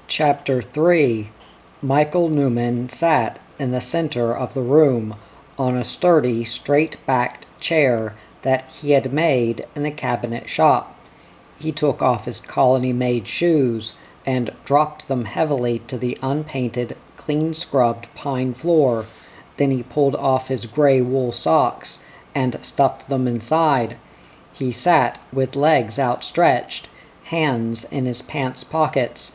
Chapter 3. Michael Newman sat in the center of the room on a sturdy, straight-backed chair that he had made in the cabinet shop. He took off his colony-made shoes and dropped them heavily to the unpainted, clean-scrubbed pine floor. Then he pulled off his gray wool socks and stuffed them inside. He sat with legs outstretched, hands in his pants pockets,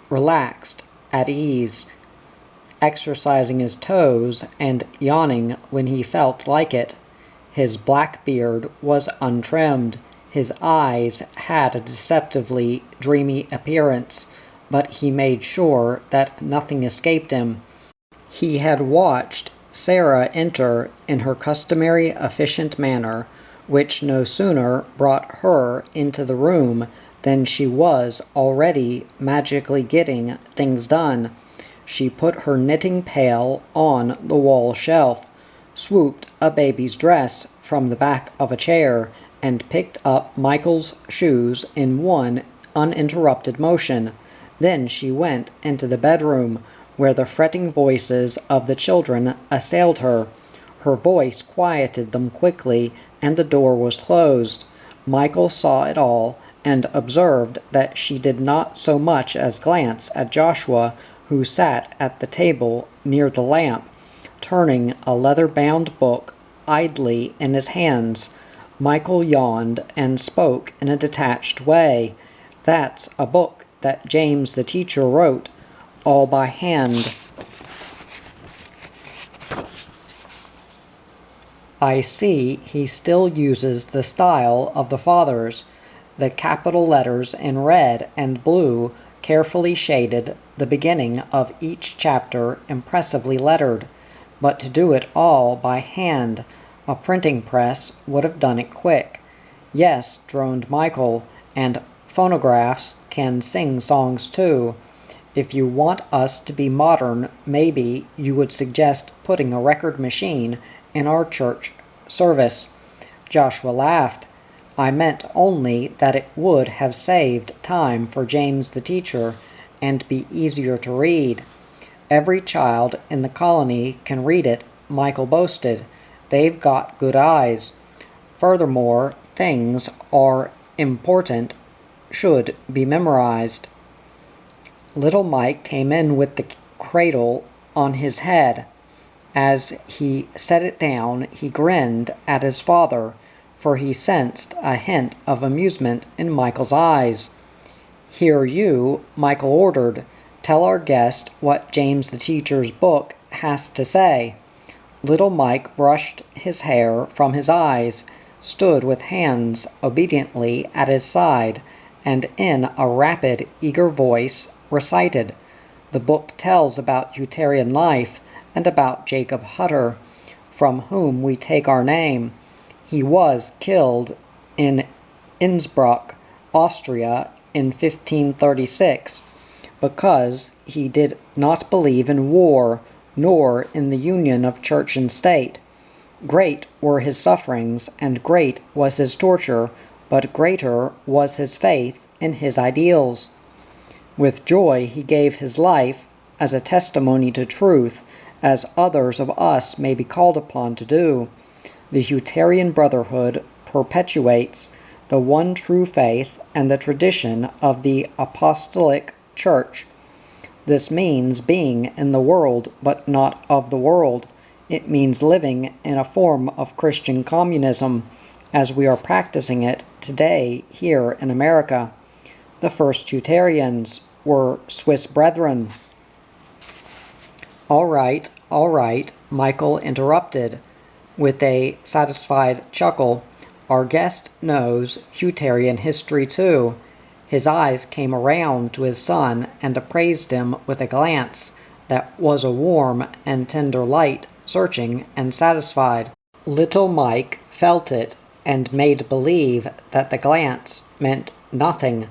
relaxed, at ease, exercising his toes and yawning when he felt like it. His black beard was untrimmed. His eyes had a deceptively dreamy appearance, but he made sure that nothing escaped him. He had watched Sarah enter in her customary efficient manner, which no sooner brought her into the room than she was already magically getting things done. She put her knitting pail on the wall shelf, swooped a baby's dress from the back of a chair, and picked up Michael's shoes in one uninterrupted motion. Then she went into the bedroom, where the fretting voices of the children assailed her. Her voice quieted them quickly, and the door was closed. Michael saw it all, and observed that she did not so much as glance at Joshua, who sat at the table near the lamp, turning a leather-bound book idly in his hands. Michael yawned and spoke in a detached way. "That's a book that James the teacher wrote, all by hand. I see he still uses the style of the fathers. The capital letters in red and blue carefully shaded, the beginning of each chapter impressively lettered. But to do it all by hand, a printing press would have done it quick." "Yes," droned Michael, "and phonographs can sing songs too. If you want us to be modern, maybe you would suggest putting a record machine in our church service." Joshua laughed. "I meant only that it would have saved time for James the teacher, and be easier to read." "Every child in the colony can read it," Michael boasted. "They've got good eyes. Furthermore, things are important, should be memorized." Little Mike came in with the cradle on his head. As he set it down, he grinned at his father, for he sensed a hint of amusement in Michael's eyes. "Here you," Michael ordered, "tell our guest what James the teacher's book has to say." Little Mike brushed his hair from his eyes, stood with hands obediently at his side, and in a rapid, eager voice recited. "The book tells about Unitarian life, and about Jacob Hutter, from whom we take our name. He was killed in Innsbruck, Austria, in 1536, because he did not believe in war, nor in the union of church and state. Great were his sufferings, and great was his torture, but greater was his faith in his ideals. With joy he gave his life as a testimony to truth, as others of us may be called upon to do. The Unitarian Brotherhood perpetuates the one true faith and the tradition of the Apostolic Church. This means being in the world, but not of the world. It means living in a form of Christian communism, as we are practicing it today here in America. The first Unitarians were Swiss brethren." All right, Michael interrupted, with a satisfied chuckle. "Our guest knows Unitarian history too." His eyes came around to his son and appraised him with a glance that was a warm and tender light, searching and satisfied. Little Mike felt it, and made believe that the glance meant nothing,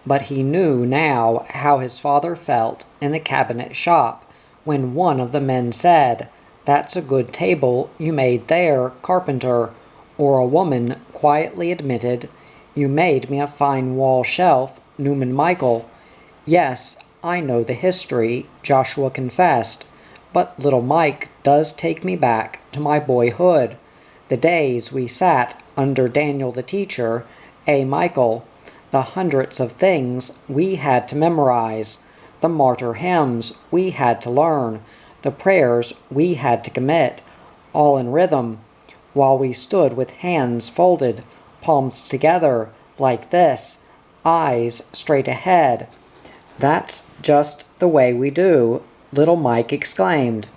but he knew now how his father felt in the cabinet shop, when one of the men said, "That's a good table you made there, carpenter," or a woman quietly admitted, "You made me a fine wall shelf, Newman Michael." "Yes, I know the history," Joshua confessed, "but little Mike does take me back to my boyhood. The days we sat under Daniel the teacher, Michael, the hundreds of things we had to memorize, the martyr hymns we had to learn, the prayers we had to commit, all in rhythm, while we stood with hands folded, palms together, like this, eyes straight ahead." "That's just the way we do," little Mike exclaimed.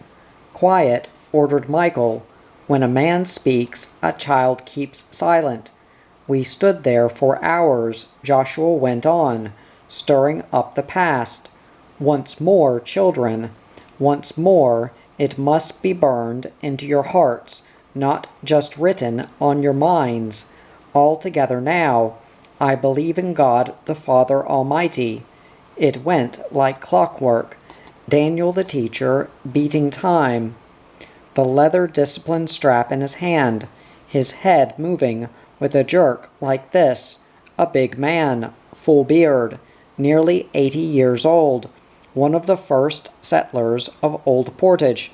"Quiet," ordered Michael. "When a man speaks, a child keeps silent." "We stood there for hours," Joshua went on, "stirring up the past. Once more, children, once more, it must be burned into your hearts, not just written on your minds. All together now. I believe in God the Father Almighty." It went like clockwork. Daniel the teacher beating time, the leather discipline strap in his hand, his head moving with a jerk like this, a big man, full beard, nearly 80 years old, one of the first settlers of Old Portage.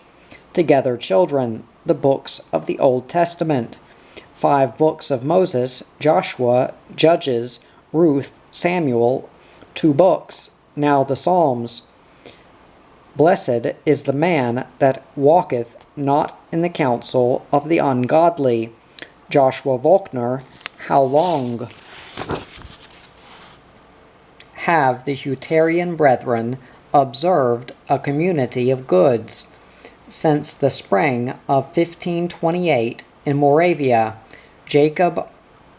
Together, children, the books of the Old Testament. 5 books of Moses, Joshua, Judges, Ruth, Samuel, 2 books, now the Psalms. "Blessed is the man that walketh not in the counsel of the ungodly." Joshua Volkner. How long have the Hutterian brethren observed a community of goods? Since the spring of 1528 in Moravia, Jacob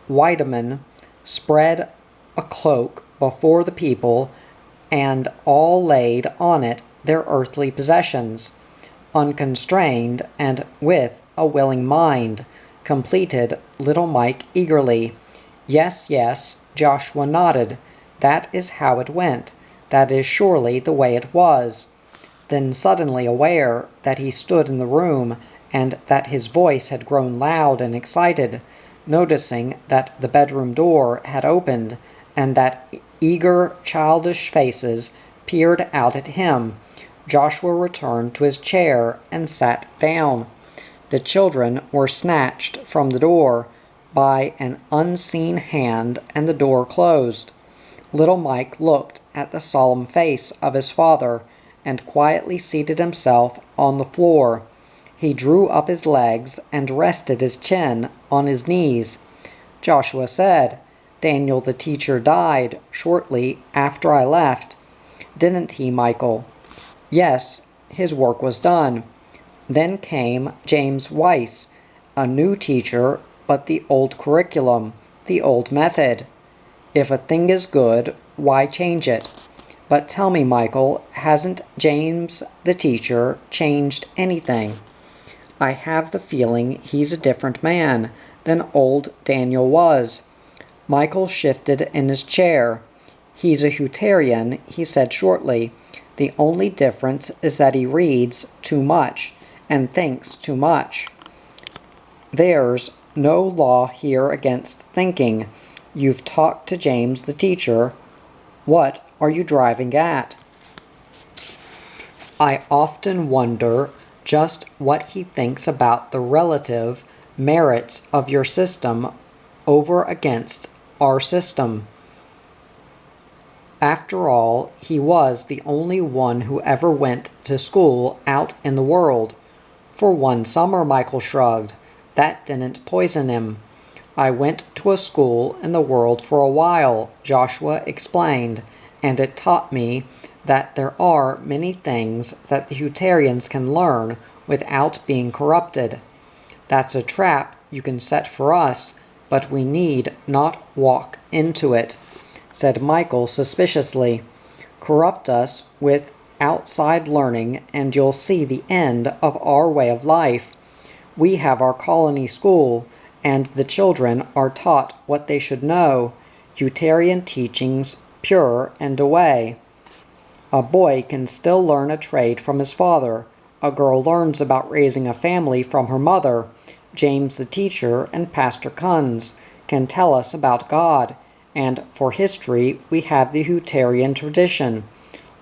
Wiedemann spread a cloak before the people, and all laid on it their earthly possessions, unconstrained and with a willing mind, completed little Mike eagerly. "Yes, yes," Joshua nodded. "That is how it went. That is surely the way it was." Then suddenly aware that he stood in the room and that his voice had grown loud and excited, noticing that the bedroom door had opened and that eager, childish faces peered out at him, Joshua returned to his chair and sat down. The children were snatched from the door by an unseen hand, and the door closed. Little Mike looked at the solemn face of his father and quietly seated himself on the floor. He drew up his legs and rested his chin on his knees. Joshua said, "Daniel the teacher died shortly after I left. Didn't he, Michael?" "Yes, his work was done. Then came James Weiss, a new teacher, but the old curriculum, the old method. If a thing is good, why change it? But tell me, Michael, hasn't James the teacher changed anything? I have the feeling he's a different man than old Daniel was." Michael shifted in his chair. "He's a Hutterian," he said shortly. "The only difference is that he reads too much and thinks too much. There's no law here against thinking. You've talked to James the teacher. What are you driving at?" "I often wonder just what he thinks about the relative merits of your system over against our system. After all, he was the only one who ever went to school out in the world." "For one summer," Michael shrugged. "That didn't poison him." "I went to a school in the world for a while," Joshua explained, "and it taught me that there are many things that the Hutterians can learn without being corrupted. That's a trap you can set for us, but we need not walk into it," said Michael suspiciously. "Corrupt us with outside learning and you'll see the end of our way of life. We have our colony school, and the children are taught what they should know, Hutterian teachings pure and away. A boy can still learn a trade from his father. A girl learns about raising a family from her mother. James the teacher and Pastor Kunz can tell us about God, and for history we have the Hutterian tradition.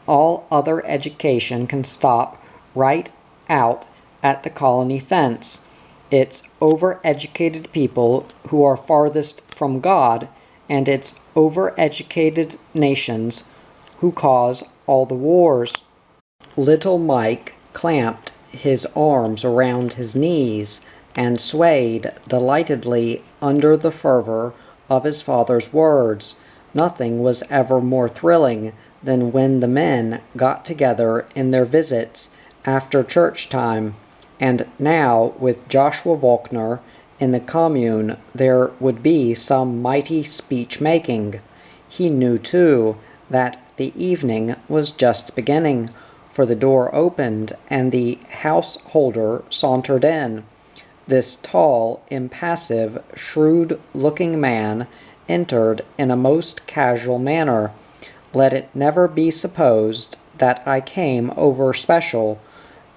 All other education can stop right out at the colony fence. It's overeducated people who are farthest from God, and it's overeducated nations who cause all the wars. Little Mike clamped his arms around his knees and swayed delightedly under the fervor of his father's words. Nothing was ever more thrilling than when the men got together in their visits after church time, and now with Joshua Volkner in the commune there would be some mighty speech-making. He knew, too, that the evening was just beginning, for the door opened and the householder sauntered in. This tall, impassive, shrewd-looking man entered in a most casual manner. Let it never be supposed that I came over special,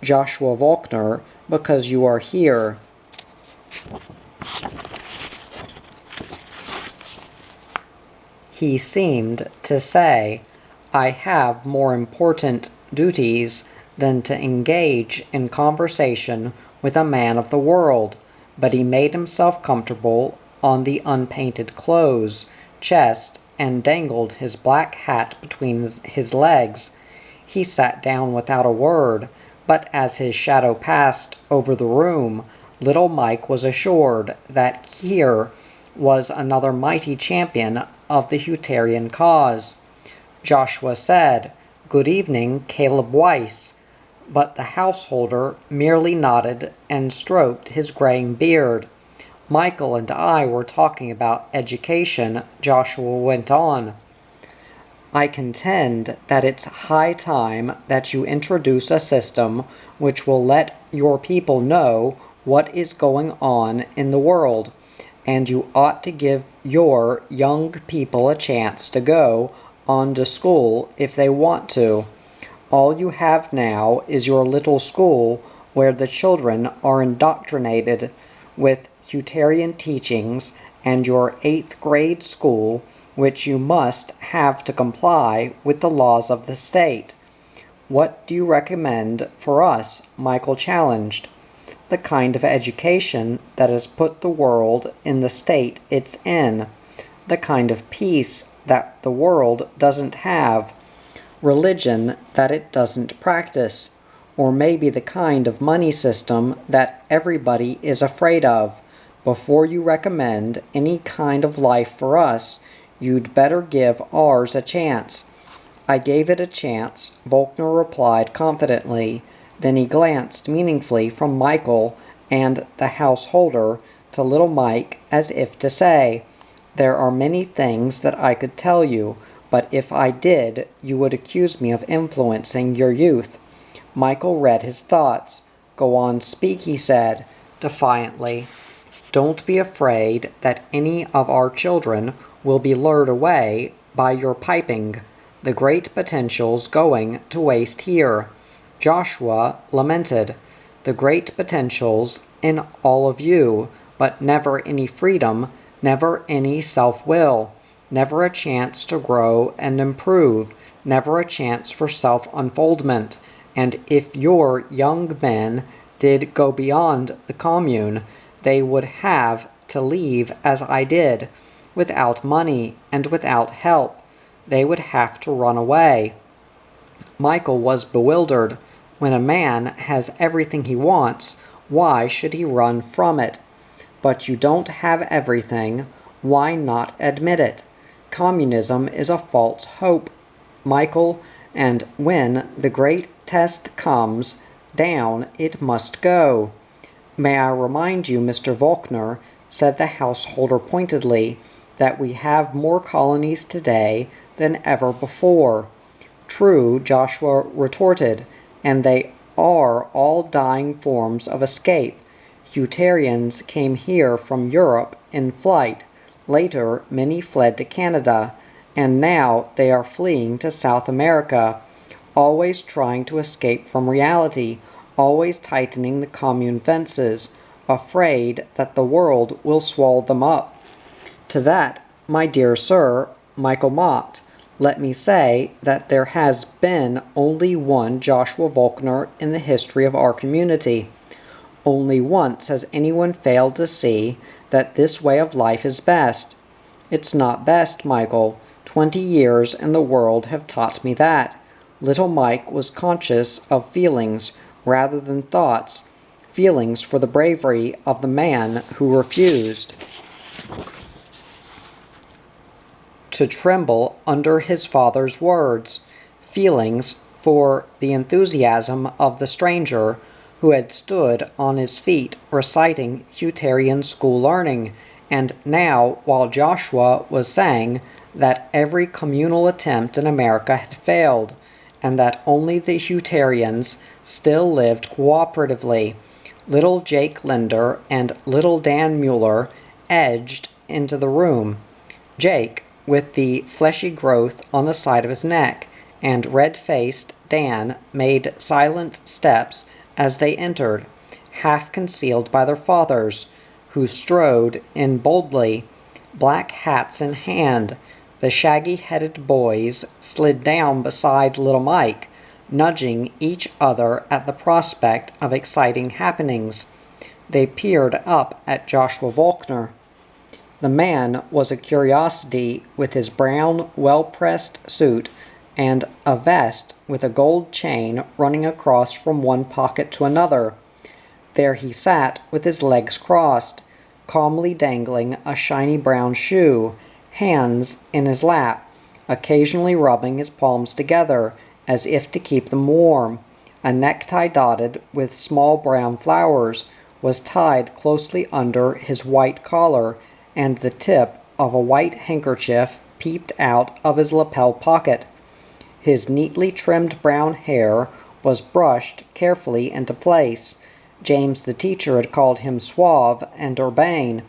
Joshua Volkner, because you are here. He seemed to say, I have more important duties than to engage in conversation with a man of the world, but he made himself comfortable on the unpainted clothes, chest, and dangled his black hat between his legs. He sat down without a word, but as his shadow passed over the room, little Mike was assured that here was another mighty champion of the Huterian cause. Joshua said, Good evening, Caleb Weiss, but the householder merely nodded and stroked his graying beard. Michael and I were talking about education, Joshua went on. I contend that it's high time that you introduce a system which will let your people know what is going on in the world, and you ought to give your young people a chance to go on to school if they want to. All you have now is your little school where the children are indoctrinated with Huterian teachings, and your 8th grade school, which you must have to comply with the laws of the state. What do you recommend for us? Michael challenged. The kind of education that has put the world in the state it's in. The kind of peace that the world doesn't have. Religion that it doesn't practice. Or maybe the kind of money system that everybody is afraid of. Before you recommend any kind of life for us, you'd better give ours a chance. I gave it a chance, Volkner replied confidently. Then he glanced meaningfully from Michael and the householder to little Mike, as if to say, There are many things that I could tell you, but if I did, you would accuse me of influencing your youth. Michael read his thoughts. Go on, speak, he said, defiantly. Don't be afraid that any of our children will be lured away by your piping. The great potential's going to waste here. Joshua lamented. The great potential's in all of you, but never any freedom, never any self-will, never a chance to grow and improve, never a chance for self-unfoldment. And if your young men did go beyond the commune, they would have to leave as I did, without money and without help. They would have to run away. Michael was bewildered. When a man has everything he wants, why should he run from it? But you don't have everything. Why not admit it? Communism is a false hope, Michael, and when the great test comes, down it must go. May I remind you, Mr. Volkner, said the householder pointedly, that we have more colonies today than ever before. True, Joshua retorted, and they are all dying forms of escape. Huterians came here from Europe in flight. Later, many fled to Canada, and now they are fleeing to South America, always trying to escape from reality, always tightening the commune fences, afraid that the world will swallow them up. To that, my dear sir, Michael mocked. Let me say that there has been only one Joshua Volkner in the history of our community. Only once has anyone failed to see that this way of life is best. It's not best, Michael. 20 years in the world have taught me that. Little Mike was conscious of feelings rather than thoughts, feelings for the bravery of the man who refused to tremble under his father's words, feelings for the enthusiasm of the stranger who had stood on his feet reciting Huterian school learning, and now, while Joshua was saying that every communal attempt in America had failed, and that only the Huterians still lived cooperatively, little Jake Linder and little Dan Mueller edged into the room. Jake, with the fleshy growth on the side of his neck, and red-faced Dan made silent steps as they entered, half concealed by their fathers, who strode in boldly, black hats in hand. The shaggy-headed boys slid down beside little Mike, nudging each other at the prospect of exciting happenings. They peered up at Joshua Volkner. The man was a curiosity with his brown, well-pressed suit and a vest with a gold chain running across from one pocket to another. There he sat with his legs crossed, calmly dangling a shiny brown shoe, hands in his lap, occasionally rubbing his palms together as if to keep them warm. A necktie dotted with small brown flowers was tied closely under his white collar, and the tip of a white handkerchief peeped out of his lapel pocket. His neatly trimmed brown hair was brushed carefully into place. James the teacher had called him suave and urbane.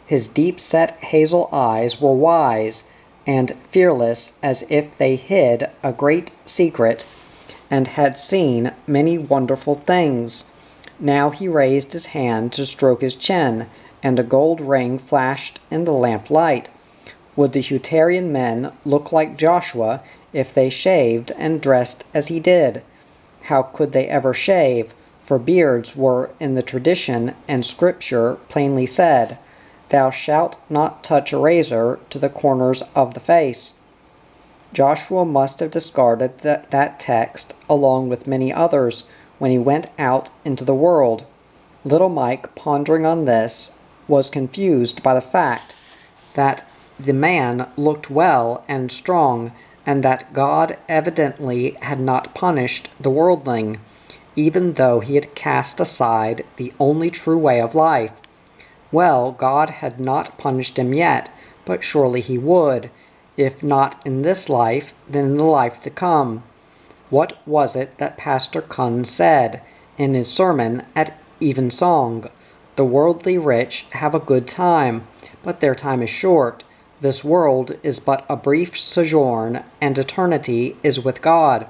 His deep-set hazel eyes were wise and fearless, as if they hid a great secret and had seen many wonderful things. Now he raised his hand to stroke his chin, and a gold ring flashed in the lamplight. Would the Huterian men look like Joshua if they shaved and dressed as he did? How could they ever shave? For beards were in the tradition, and Scripture plainly said, "Thou shalt not touch a razor to the corners of the face." Joshua must have discarded that text, along with many others, when he went out into the world. Little Mike, pondering on this, was confused by the fact that the man looked well and strong, and that God evidently had not punished the worldling, even though he had cast aside the only true way of life. Well, God had not punished him yet, but surely he would, if not in this life, then in the life to come. What was it that Pastor Kunz said in his sermon at Evensong? The worldly rich have a good time, but their time is short. This world is but a brief sojourn, and eternity is with God,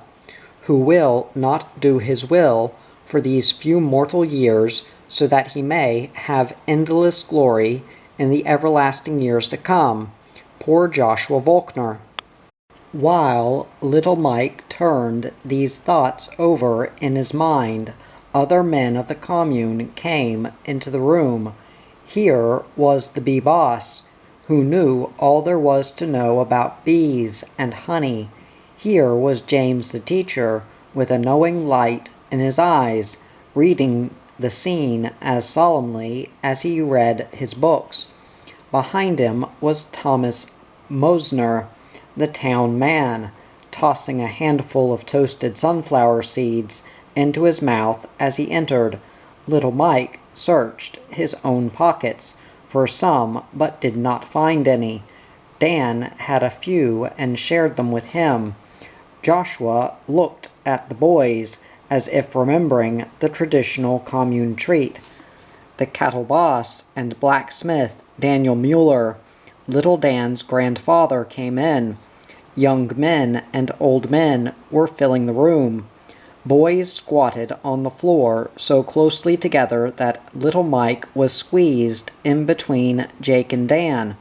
who will not do his will for these few mortal years, so that he may have endless glory in the everlasting years to come. Poor Joshua Volkner. While little Mike turned these thoughts over in his mind, other men of the commune came into the room. Here was the bee boss, who knew all there was to know about bees and honey. Here was James the teacher, with a knowing light in his eyes, reading the scene as solemnly as he read his books. Behind him was Thomas Mosner, the town man, tossing a handful of toasted sunflower seeds into his mouth as he entered. Little Mike searched his own pockets for some, but did not find any. Dan had a few and shared them with him. Joshua looked at the boys as if remembering the traditional commune treat. The cattle boss and blacksmith, Daniel Mueller, little Dan's grandfather, came in. Young men and old men were filling the room. Boys squatted on the floor so closely together that little Mike was squeezed in between Jake and Dan.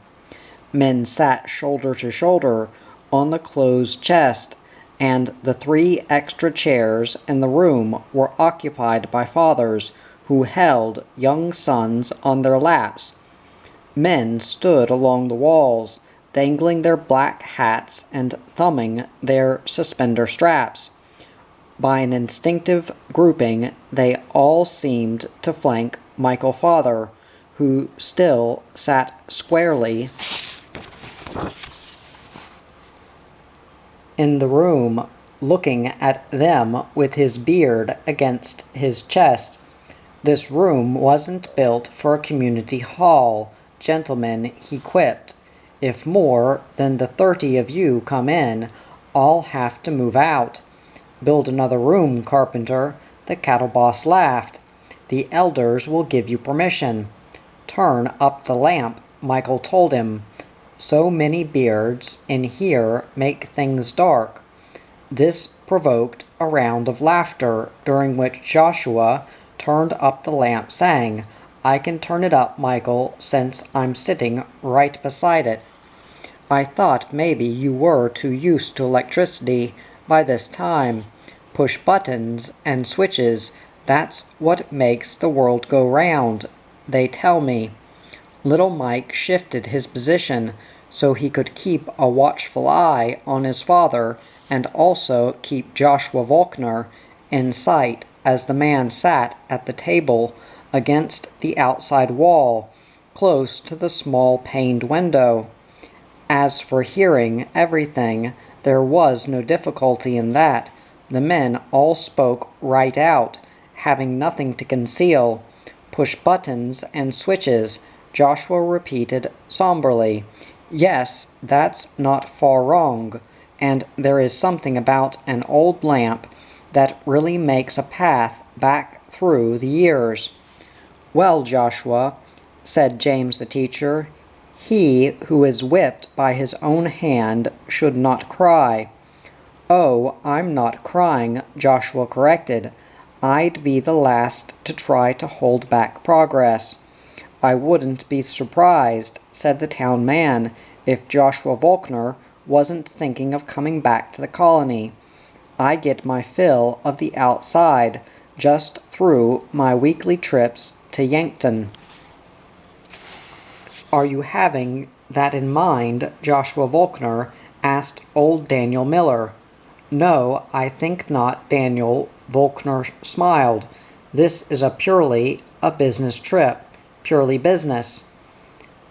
Men sat shoulder to shoulder on the closed chest, and the 3 extra chairs in the room were occupied by fathers who held young sons on their laps. Men stood along the walls, dangling their black hats and thumbing their suspender straps. By an instinctive grouping, they all seemed to flank Michael Father, who still sat squarely in the room, looking at them with his beard against his chest. This room wasn't built for a community hall, gentlemen, he quipped. If more than the 30 of you come in, I'll have to move out. Build another room, carpenter, the cattle boss laughed. The elders will give you permission. Turn up the lamp, Michael told him. So many beards in here make things dark. This provoked a round of laughter, during which Joshua turned up the lamp, saying, I can turn it up, Michael, since I'm sitting right beside it. I thought maybe you were too used to electricity by this time. Push buttons and switches, that's what makes the world go round, they tell me. Little Mike shifted his position so he could keep a watchful eye on his father and also keep Joshua Volkner in sight as the man sat at the table against the outside wall, close to the small paned window. As for hearing everything, there was no difficulty in that. The men all spoke right out, having nothing to conceal. Push buttons and switches, Joshua repeated somberly. Yes, that's not far wrong, and there is something about an old lamp that really makes a path back through the years. Well, Joshua, said James the teacher, he who is whipped by his own hand should not cry. Oh, I'm not crying, Joshua corrected. I'd be the last to try to hold back progress. I wouldn't be surprised, said the town man, if Joshua Volkner wasn't thinking of coming back to the colony. I get my fill of the outside just through my weekly trips to Yankton. Are you having that in mind, Joshua Volkner asked old Daniel Miller. No, I think not, Daniel, Volkner smiled. This is purely a business trip, purely business.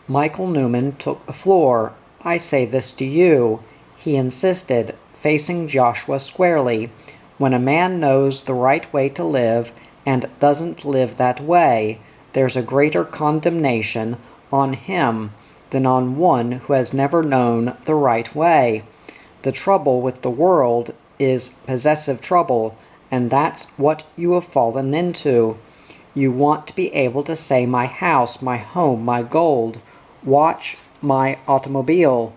Michael Newman took the floor. I say this to you, he insisted, facing Joshua squarely. When a man knows the right way to live and doesn't live that way, there's a greater condemnation on him than on one who has never known the right way. The trouble with the world is possessive trouble, and that's what you have fallen into. You want to be able to say my house, my home, my gold, watch, my automobile.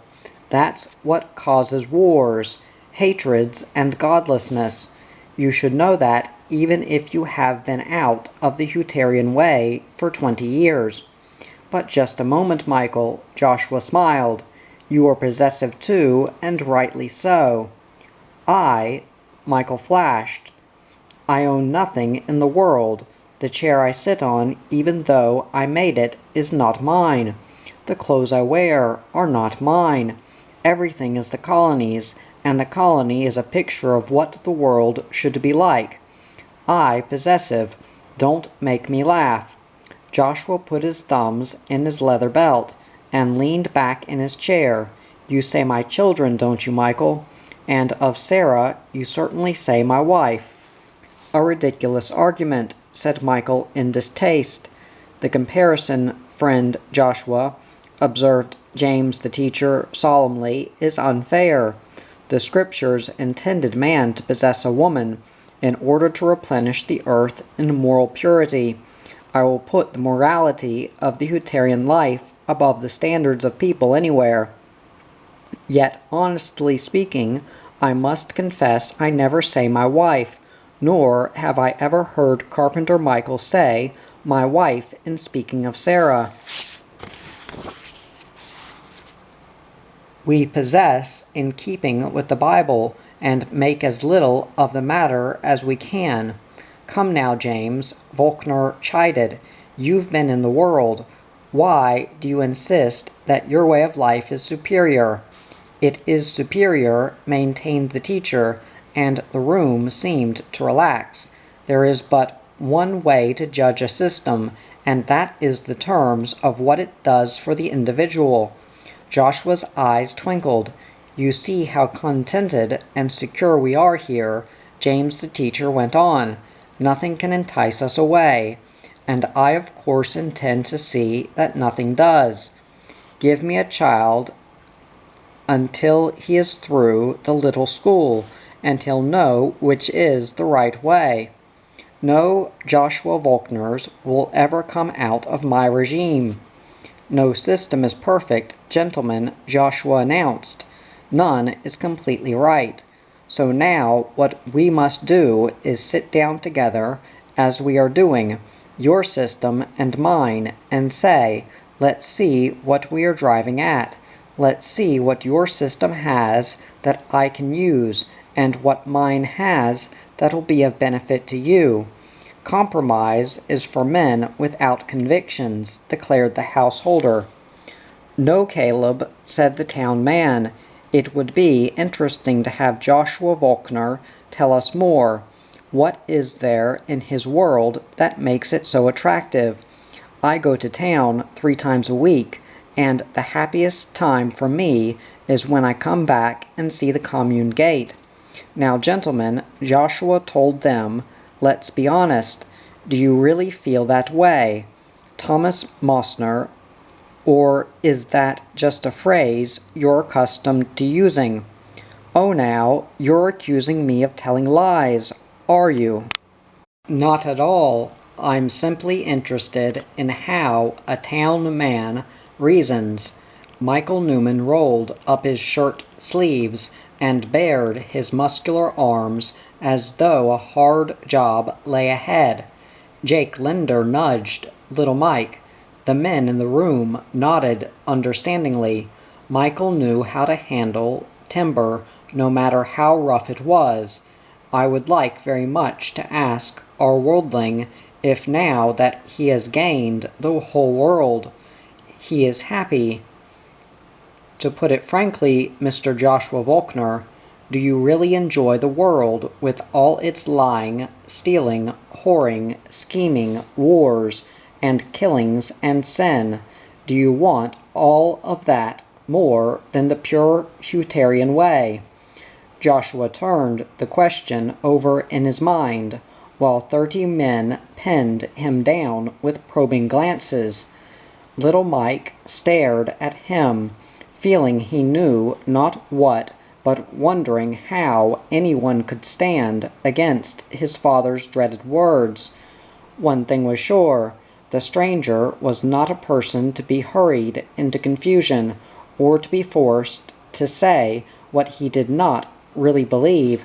That's what causes wars, hatreds, and godlessness. You should know that even if you have been out of the Huterian way for 20 years. But just a moment, Michael, Joshua smiled. You are possessive too, and rightly so. Michael flashed. I own nothing in the world. The chair I sit on, even though I made it, is not mine. The clothes I wear are not mine. Everything is the colony's, and the colony is a picture of what the world should be like. I, possessive, don't make me laugh. Joshua put his thumbs in his leather belt and leaned back in his chair. You say my children, don't you, Michael? And of Sarah, you certainly say my wife. A ridiculous argument, said Michael in distaste. The comparison, friend Joshua, observed James the teacher solemnly, is unfair. The Scriptures intended man to possess a woman in order to replenish the earth in moral purity. I will put the morality of the Huterian life above the standards of people anywhere. Yet, honestly speaking, I must confess I never say my wife, nor have I ever heard Carpenter Michael say my wife in speaking of Sarah. we possess in keeping with the Bible, and make as little of the matter as we can. Come now, James, Volkner chided. You've been in the world. Why do you insist that your way of life is superior? It is superior, maintained the teacher, and the room seemed to relax. There is but one way to judge a system, and that is the terms of what it does for the individual. Joshua's eyes twinkled. You see how contented and secure we are here, James the teacher went on. Nothing can entice us away, and I of course intend to see that nothing does. Give me a child until he is through the little school, and he'll know which is the right way. No Joshua Volkners will ever come out of my regime. No system is perfect, gentlemen, Joshua announced. None is completely right. So now what we must do is sit down together, as we are doing, your system and mine, and say, let's see what we are driving at. Let's see what your system has that I can use, and what mine has that'll be of benefit to you. Compromise is for men without convictions, declared the householder. No, Caleb, said the town man. It would be interesting to have Joshua Volkner tell us more. What is there in his world that makes it so attractive? I go to town 3 times a week, and the happiest time for me is when I come back and see the commune gate. Now, gentlemen, Joshua told them, let's be honest. Do you really feel that way, Thomas Mosner, or is that just a phrase you're accustomed to using? Oh, now, you're accusing me of telling lies, are you? Not at all. I'm simply interested in how a town man reasons. Michael Newman rolled up his shirt sleeves and bared his muscular arms as though a hard job lay ahead. Jake Linder nudged little Mike. The men in the room nodded understandingly. Michael knew how to handle timber, no matter how rough it was. I would like very much to ask our worldling if now that he has gained the whole world, he is happy. To put it frankly, Mr. Joshua Volkner, do you really enjoy the world with all its lying, stealing, whoring, scheming, wars, and killings and sin? Do you want all of that more than the pure Huterian way? Joshua turned the question over in his mind, while 30 men pinned him down with probing glances. Little Mike stared at him, feeling he knew not what, but wondering how anyone could stand against his father's dreaded words. One thing was sure, the stranger was not a person to be hurried into confusion, or to be forced to say what he did not really believe.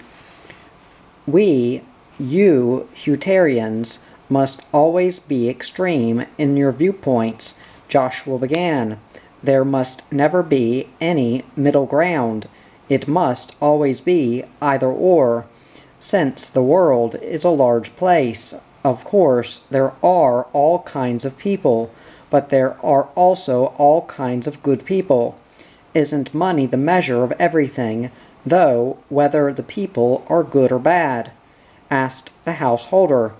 We, you Huterians, must always be extreme in your viewpoints, Joshua began. There must never be any middle ground. It must always be either or. Since the world is a large place, of course there are all kinds of people, but there are also all kinds of good people. Isn't money the measure of everything, though whether the people are good or bad? Asked the householder.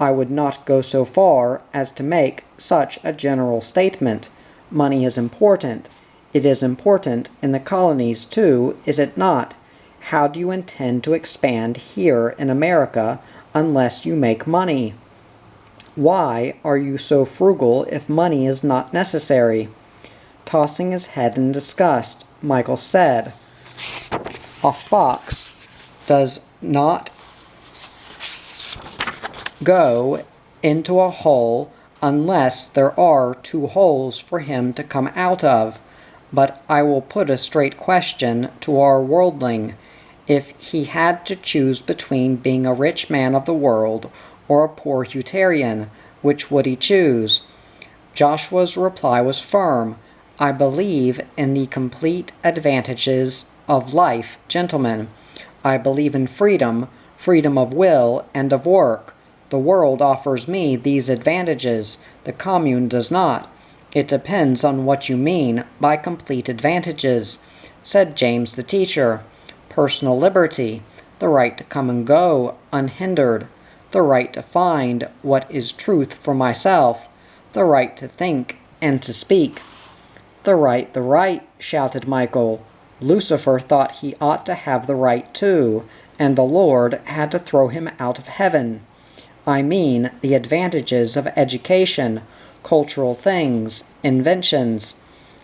I would not go so far as to make such a general statement. Money is important. It is important in the colonies, too, is it not? How do you intend to expand here in America unless you make money? Why are you so frugal if money is not necessary? Tossing his head in disgust, Michael said, a fox does not go into a hole unless there are 2 holes for him to come out of. But I will put a straight question to our worldling. If he had to choose between being a rich man of the world or a poor Huterian, which would he choose? Joshua's reply was firm. I believe in the complete advantages of life, gentlemen. I believe in freedom, freedom of will and of work. The world offers me these advantages. The commune does not. It depends on what you mean by complete advantages, said James the teacher. Personal liberty, the right to come and go unhindered, the right to find what is truth for myself, the right to think and to speak. The right, shouted Michael. Lucifer thought he ought to have the right too, and the Lord had to throw him out of heaven. I mean the advantages of education, cultural things, inventions.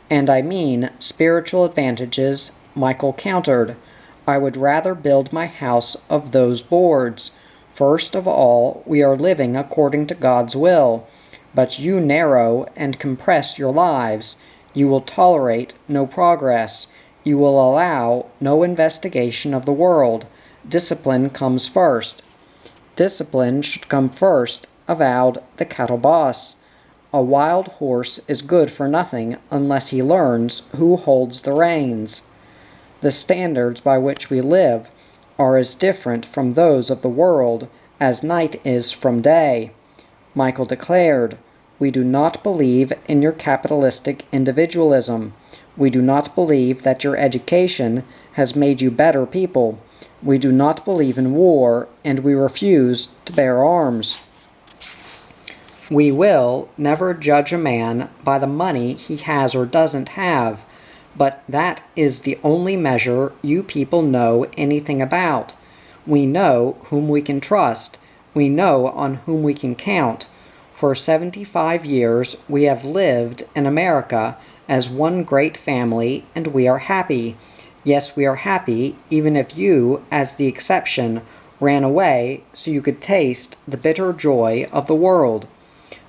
And I mean spiritual advantages, Michael countered. I would rather build my house of those boards. First of all, we are living according to God's will, but you narrow and compress your lives. You will tolerate no progress. You will allow no investigation of the world. Discipline comes first. Discipline should come first, avowed the cattle boss. A wild horse is good for nothing unless he learns who holds the reins. The standards by which we live are as different from those of the world as night is from day. Michael declared, We do not believe in your capitalistic individualism. We do not believe that your education has made you better people. We do not believe in war, and we refuse to bear arms. We will never judge a man by the money he has or doesn't have, but that is the only measure you people know anything about. We know whom we can trust. We know on whom we can count. For 75 years we have lived in America as one great family, and we are happy. Yes, we are happy, even if you, as the exception, ran away so you could taste the bitter joy of the world.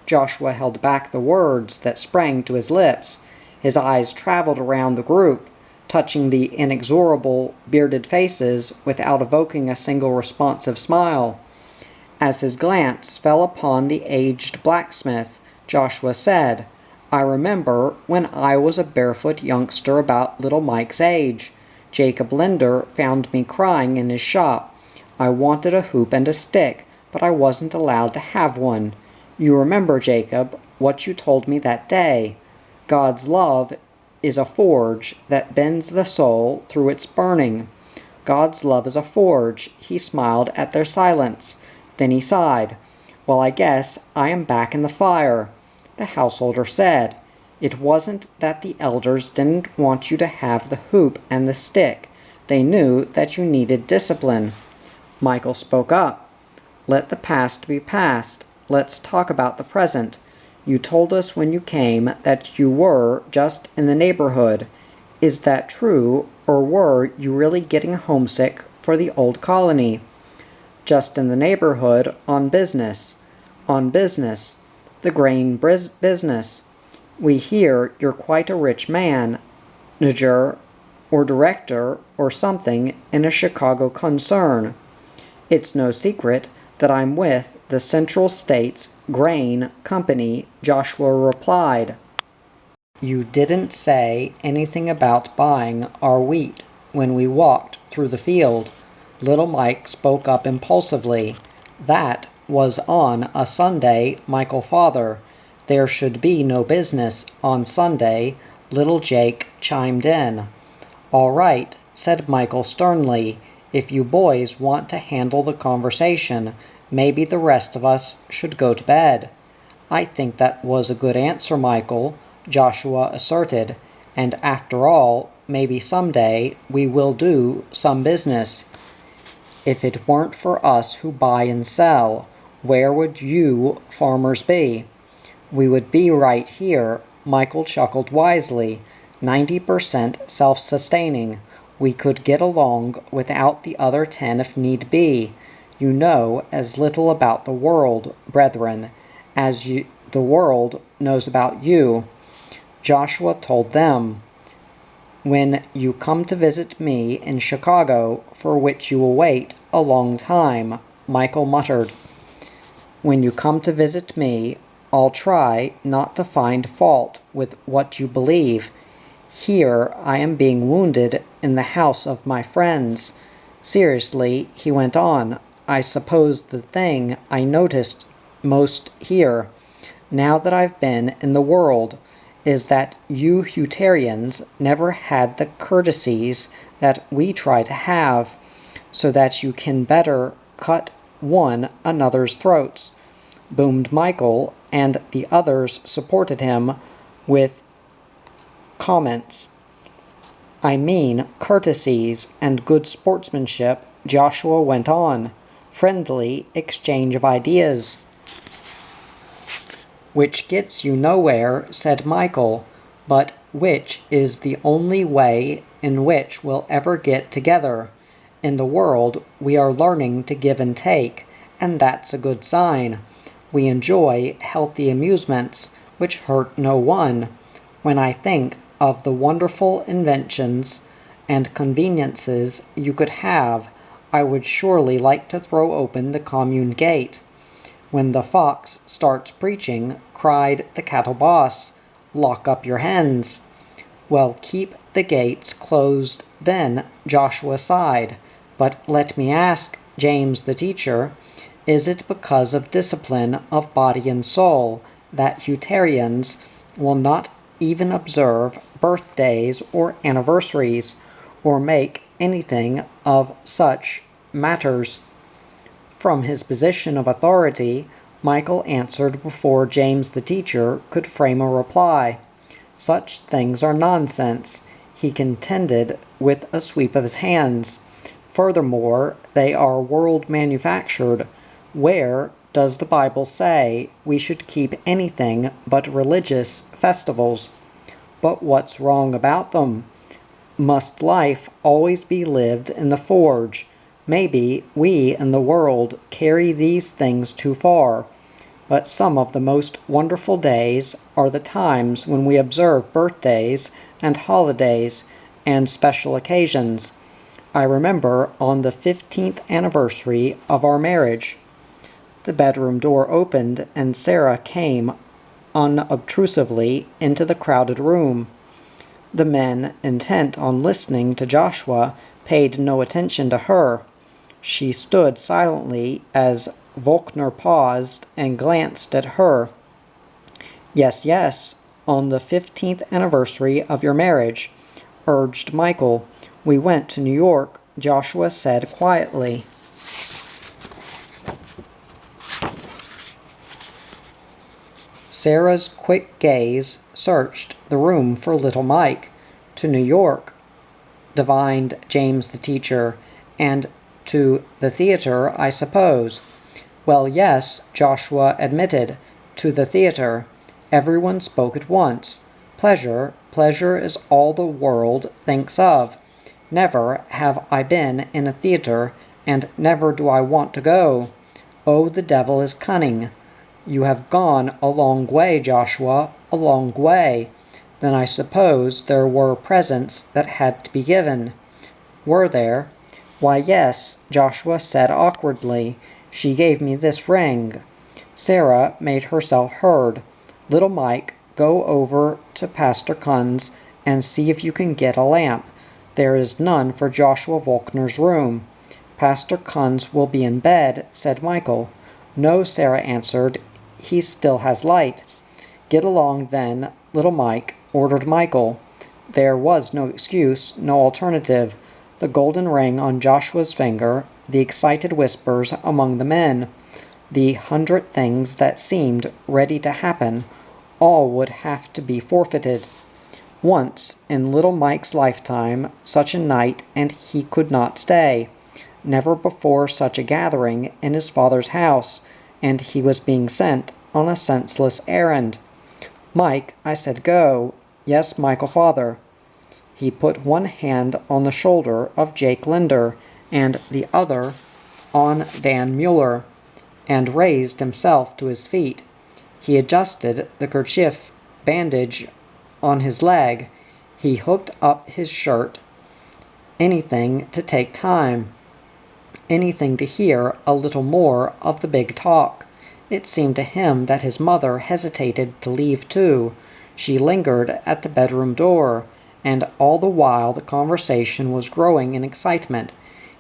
Joshua held back the words that sprang to his lips. His eyes traveled around the group, touching the inexorable, bearded faces without evoking a single responsive smile. As his glance fell upon the aged blacksmith, Joshua said, I remember when I was a barefoot youngster about little Mike's age. Jacob Linder found me crying in his shop. I wanted a hoop and a stick, but I wasn't allowed to have one. You remember, Jacob, what you told me that day. God's love is a forge that bends the soul through its burning. God's love is a forge. He smiled at their silence. Then he sighed. Well, I guess I am back in the fire. The householder said, It wasn't that the elders didn't want you to have the hoop and the stick. They knew that you needed discipline. Michael spoke up. Let the past be past. Let's talk about the present. You told us when you came that you were just in the neighborhood. Is that true, or were you really getting homesick for the old colony? Just in the neighborhood, on business. On business. The grain business. We hear you're quite a rich man, manager or director or something in a Chicago concern. It's no secret that I'm with the Central States Grain Company, Joshua replied. You didn't say anything about buying our wheat when we walked through the field. Little Mike spoke up impulsively. That was on a Sunday, Michael father. There should be no business on Sunday, little Jake chimed in. All right, said Michael sternly. If you boys want to handle the conversation, maybe the rest of us should go to bed. I think that was a good answer, Michael, Joshua asserted, and after all, maybe someday we will do some business. If it weren't for us who buy and sell, where would you farmers be? We would be right here, Michael chuckled wisely, 90% self-sustaining. We could get along without the other 10 if need be. You know as little about the world, brethren, as the world knows about you. Joshua told them, When you come to visit me in Chicago, for which you will wait a long time, Michael muttered. When you come to visit me, I'll try not to find fault with what you believe. Here I am being wounded in the house of my friends. Seriously, he went on, I suppose the thing I noticed most here, now that I've been in the world, is that you Hutarians never had the courtesies that we try to have, so that you can better cut one another's throats, boomed Michael, and the others supported him with comments. I mean courtesies and good sportsmanship, Joshua went on. Friendly exchange of ideas. Which gets you nowhere, said Michael, but which is the only way in which we'll ever get together. In the world, we are learning to give and take, and that's a good sign. We enjoy healthy amusements, which hurt no one. When I think of the wonderful inventions and conveniences you could have, I would surely like to throw open the commune gate. When the fox starts preaching, cried the cattle boss, lock up your hens. Well, keep the gates closed then, Joshua sighed. But let me ask, James the teacher, is it because of discipline of body and soul that Hutarians will not even observe birthdays or anniversaries, or make anything of such matters? From his position of authority, Michael answered before James the teacher could frame a reply. Such things are nonsense, he contended with a sweep of his hands. Furthermore, they are world-manufactured. Where does the Bible say we should keep anything but religious festivals? But what's wrong about them? Must life always be lived in the forge? Maybe we in the world carry these things too far, but some of the most wonderful days are the times when we observe birthdays and holidays and special occasions. I remember on the 15th anniversary of our marriage. The bedroom door opened and Sarah came unobtrusively into the crowded room. The men, intent on listening to Joshua, paid no attention to her. She stood silently as Volkner paused and glanced at her. Yes, yes, on the 15th anniversary of your marriage, urged Michael. We went to New York, Joshua said quietly. Sarah's quick gaze searched the room for little Mike. To New York, divined James the teacher, and to the theater, I suppose. Well, yes, Joshua admitted, to the theater. Everyone spoke at once. Pleasure is all the world thinks of. Never have I been in a theater, and never do I want to go. Oh, the devil is cunning. You have gone a long way, Joshua, a long way. Then I suppose there were presents that had to be given. Were there? Why, yes, Joshua said awkwardly. She gave me this ring. Sarah made herself heard. Little Mike, go over to Pastor Kuhn's and see if you can get a lamp. There is none for Joshua Volkner's room. Pastor Kuhn's will be in bed, said Michael. No, Sarah answered. He still has light. Get along then, little Mike, ordered Michael. There was no excuse, no alternative. The golden ring on Joshua's finger, the excited whispers among the men, the 100 things that seemed ready to happen, all would have to be forfeited. Once, in little Mike's lifetime, such a night, and he could not stay. Never before such a gathering in his father's house, and he was being sent on a senseless errand. Mike, I said go. Yes, Michael, father. He put one hand on the shoulder of Jake Linder and the other on Dan Mueller, and raised himself to his feet. He adjusted the kerchief bandage on his leg. He hooked up his shirt. Anything to take time. Anything to hear a little more of the big talk. It seemed to him that his mother hesitated to leave too. She lingered at the bedroom door, and all the while the conversation was growing in excitement.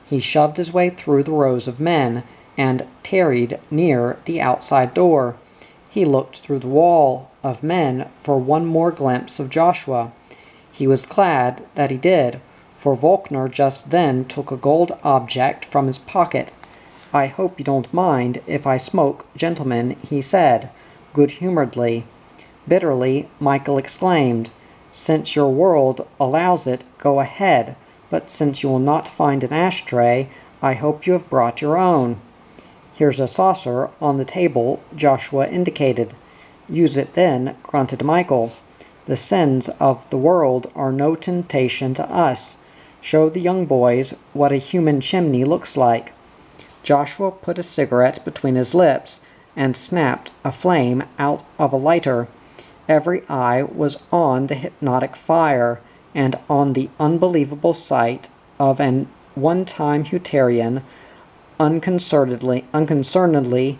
He shoved his way through the rows of men, and tarried near the outside door. He looked through the wall of men for one more glimpse of Joshua. He was glad that he did, for Volkner just then took a gold object from his pocket. "I hope you don't mind if I smoke, gentlemen," he said, good-humoredly. Bitterly, Michael exclaimed, "Since your world allows it, go ahead, but since you will not find an ashtray, I hope you have brought your own." "Here's a saucer on the table," Joshua indicated. "Use it then," grunted Michael. "The sins of the world are no temptation to us. Show the young boys what a human chimney looks like." Joshua put a cigarette between his lips and snapped a flame out of a lighter. Every eye was on the hypnotic fire, and on the unbelievable sight of an one-time Hutterian unconcernedly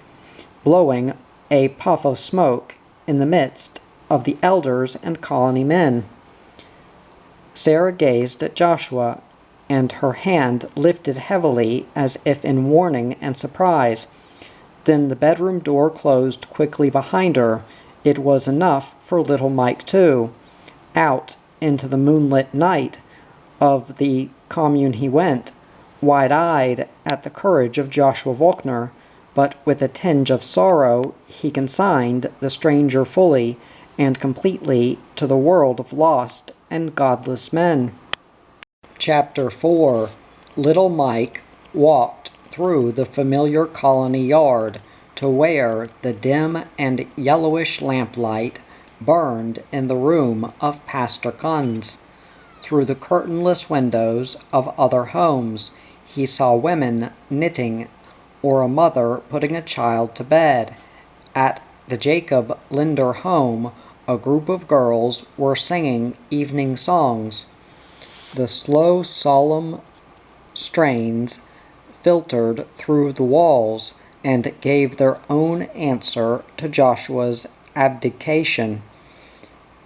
blowing a puff of smoke in the midst of the elders and colony men. Sarah gazed at Joshua, and her hand lifted heavily as if in warning and surprise. Then the bedroom door closed quickly behind her. It was enough for little Mike, too. Out into the moonlit night of the commune he went, wide-eyed at the courage of Joshua Volkner, but with a tinge of sorrow he consigned the stranger fully and completely to the world of lost and godless men. Chapter 4. Little Mike walked through the familiar colony yard to where the dim and yellowish lamplight burned in the room of Pastor Kunz. Through the curtainless windows of other homes he saw women knitting or a mother putting a child to bed. At the Jacob Linder home, a group of girls were singing evening songs. The slow, solemn strains filtered through the walls and gave their own answer to Joshua's abdication.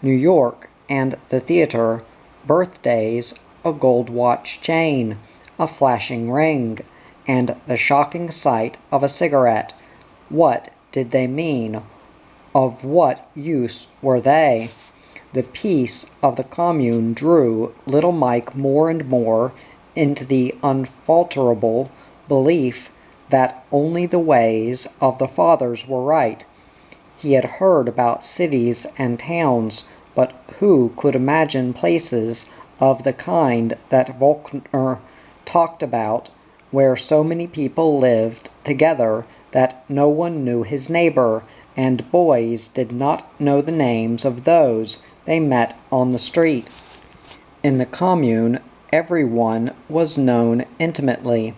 New York and the theater, birthdays, a gold watch chain, a flashing ring, and the shocking sight of a cigarette. What did they mean? Of what use were they? The peace of the commune drew little Mike more and more into the unfalterable belief that only the ways of the fathers were right. He had heard about cities and towns, but who could imagine places of the kind that Volkner talked about, where so many people lived together that no one knew his neighbor, and boys did not know the names of those they met on the street. In the commune, everyone was known intimately.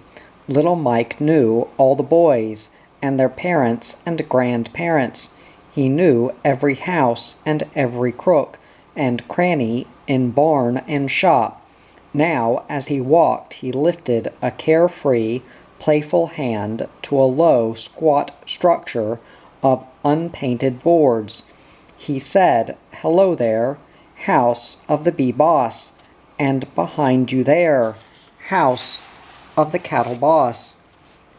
Little Mike knew all the boys, and their parents and grandparents. He knew every house and every crook and cranny in barn and shop. Now, as he walked, he lifted a carefree, playful hand to a low, squat structure of unpainted boards. He said, "Hello there, house of the bee boss, and behind you there, house of the cattle boss."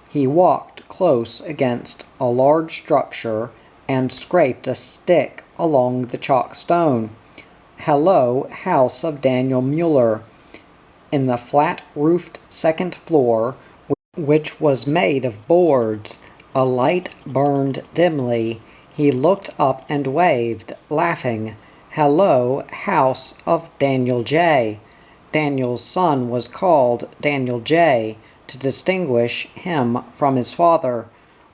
He walked close against a large structure and scraped a stick along the chalk stone. "Hello, house of Daniel Mueller." In the flat-roofed second floor, which was made of boards, a light burned dimly. He looked up and waved, laughing. "Hello, house of Daniel J." Daniel's son was called Daniel J. to distinguish him from his father.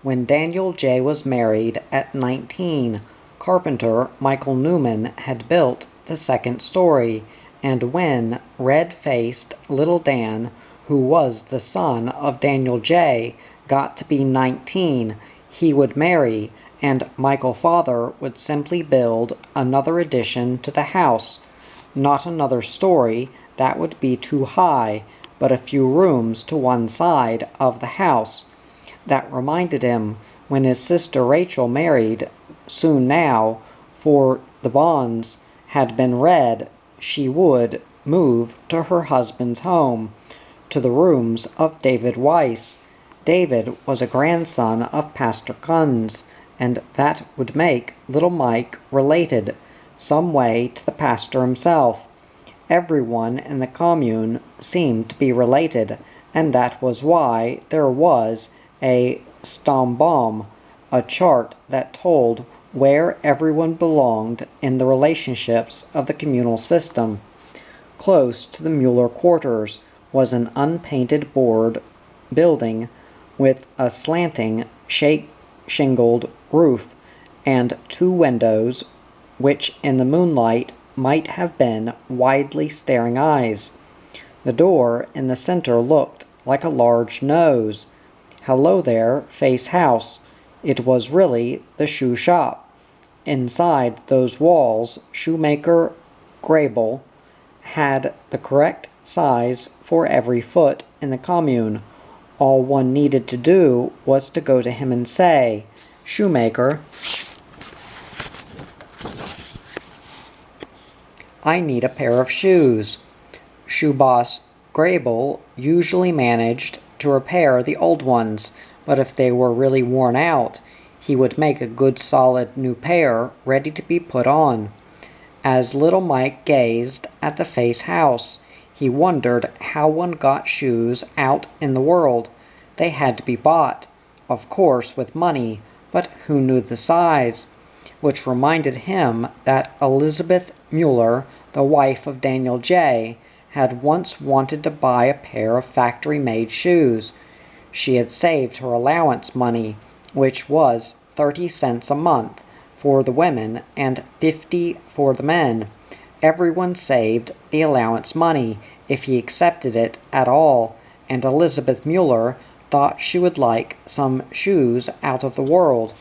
When Daniel J. was married at 19, carpenter Michael Newman had built the second story, and when red-faced little Dan, who was the son of Daniel J., got to be 19, he would marry, and Michael father would simply build another addition to the house. Not another story, that would be too high, but a few rooms to one side of the house. That reminded him when his sister Rachel married, soon now, for the bonds had been read she would move to her husband's home, to the rooms of David Weiss. David was a grandson of Pastor Kunz, and that would make little Mike related some way to the pastor himself. Everyone in the commune seemed to be related, and that was why there was a Stammbaum, a chart that told where everyone belonged in the relationships of the communal system. Close to the Mueller quarters was an unpainted board building with a slanting, shingled roof and two windows which in the moonlight might have been widely staring eyes. The door in the center looked like a large nose. Hello there, Face House. It was really the shoe shop. Inside those walls, shoemaker Grable had the correct size for every foot in the commune. All one needed to do was to go to him and say, "Shoemaker, I need a pair of shoes." Shoe boss Grable usually managed to repair the old ones, but if they were really worn out, he would make a good solid new pair ready to be put on. As little Mike gazed at the Face House, he wondered how one got shoes out in the world. They had to be bought, of course with money, but who knew the size? Which reminded him that Elizabeth Mueller, the wife of Daniel J., had once wanted to buy a pair of factory-made shoes. She had saved her allowance money, which was 30 cents a month for the women and 50 for the men. Everyone saved the allowance money if he accepted it at all, and Elizabeth Mueller thought she would like some shoes out of the world.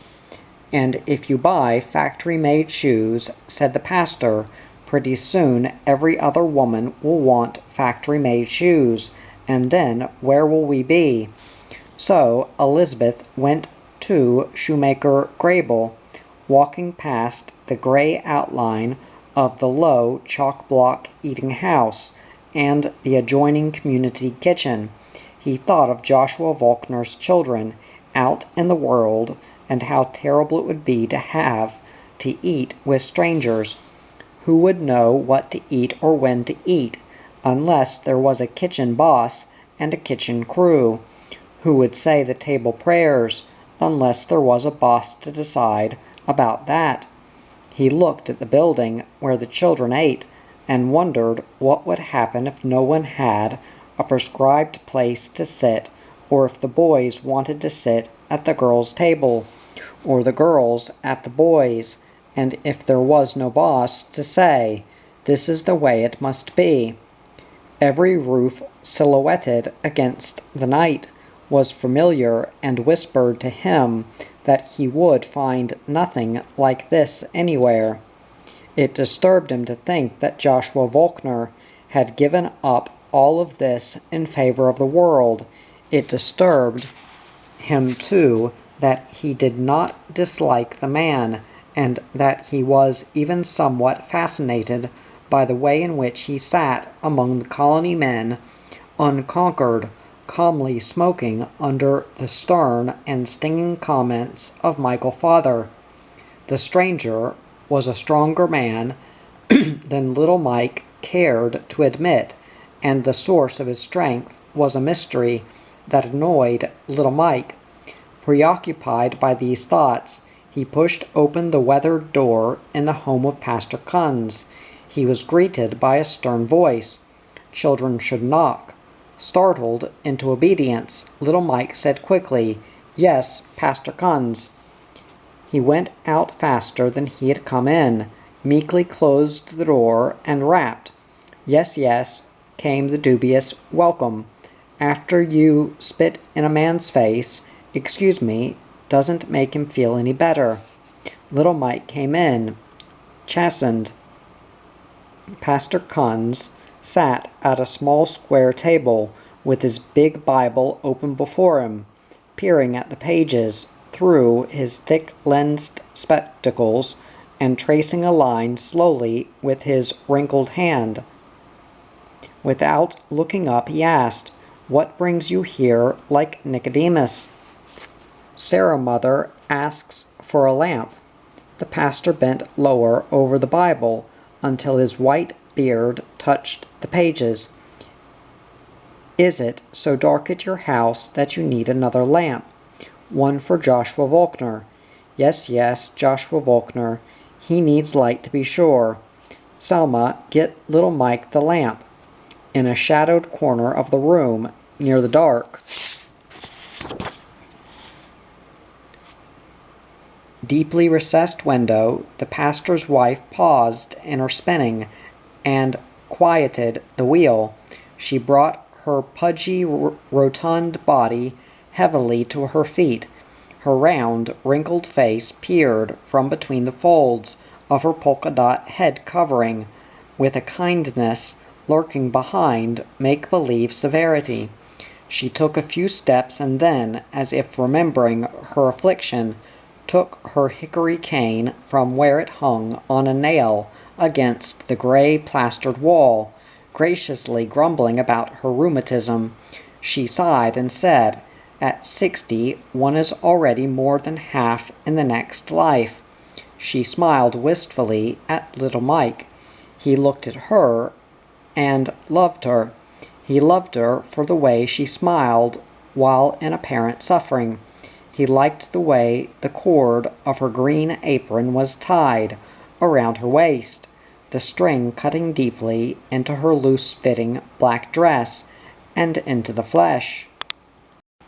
"And if you buy factory-made shoes," said the pastor, "pretty soon every other woman will want factory-made shoes, and then where will we be?" So Elizabeth went to shoemaker Grable, walking past the gray outline of the low chalk-block eating house and the adjoining community kitchen. He thought of Joshua Volkner's children out in the world and how terrible it would be to have to eat with strangers. Who would know what to eat or when to eat, unless there was a kitchen boss and a kitchen crew? Who would say the table prayers, unless there was a boss to decide about that? He looked at the building where the children ate and wondered what would happen if no one had a prescribed place to sit, or if the boys wanted to sit at the girls' table, or the girls at the boys', and if there was no boss to say, "This is the way it must be." Every roof silhouetted against the night was familiar and whispered to him that he would find nothing like this anywhere. It disturbed him to think that Joshua Volkner had given up all of this in favor of the world. It disturbed him, too, that he did not dislike the man, and that he was even somewhat fascinated by the way in which he sat among the colony men, unconquered, calmly smoking under the stern and stinging comments of Michael Father. The stranger was a stronger man than little Mike cared to admit, and the source of his strength was a mystery that annoyed little Mike. Preoccupied by these thoughts, he pushed open the weathered door in the home of Pastor Kunz. He was greeted by a stern voice. Children should knock. Startled into obedience, little Mike said quickly, "Yes, Pastor Kunz." He went out faster than he had come in, meekly closed the door, and rapped. "Yes, yes," came the dubious welcome. "After you spit in a man's face, excuse me, doesn't make him feel any better." Little Mike came in, chastened. Pastor Kunz sat at a small square table with his big Bible open before him, peering at the pages through his thick-lensed spectacles and tracing a line slowly with his wrinkled hand. Without looking up, he asked, "What brings you here like Nicodemus?" "Sarah, mother, asks for a lamp." The pastor bent lower over the Bible until his white beard touched the pages. "Is it so dark at your house that you need another lamp? One for Joshua Volkner." "Yes, yes, Joshua Volkner. He needs light to be sure." "Selma, get little Mike the lamp." In a shadowed corner of the room, near the dark, deeply recessed window, the pastor's wife paused in her spinning and quieted the wheel. She brought her pudgy, rotund body heavily to her feet. Her round, wrinkled face peered from between the folds of her polka-dot head covering, with a kindness lurking behind make-believe severity. She took a few steps and then, as if remembering her affliction, took her hickory cane from where it hung on a nail against the gray plastered wall. Graciously grumbling about her rheumatism, she sighed and said, "At 60, one is already more than half in the next life." She smiled wistfully at little Mike. He looked at her and loved her. He loved her for the way she smiled while in apparent suffering. He liked the way the cord of her green apron was tied around her waist, the string cutting deeply into her loose-fitting black dress and into the flesh.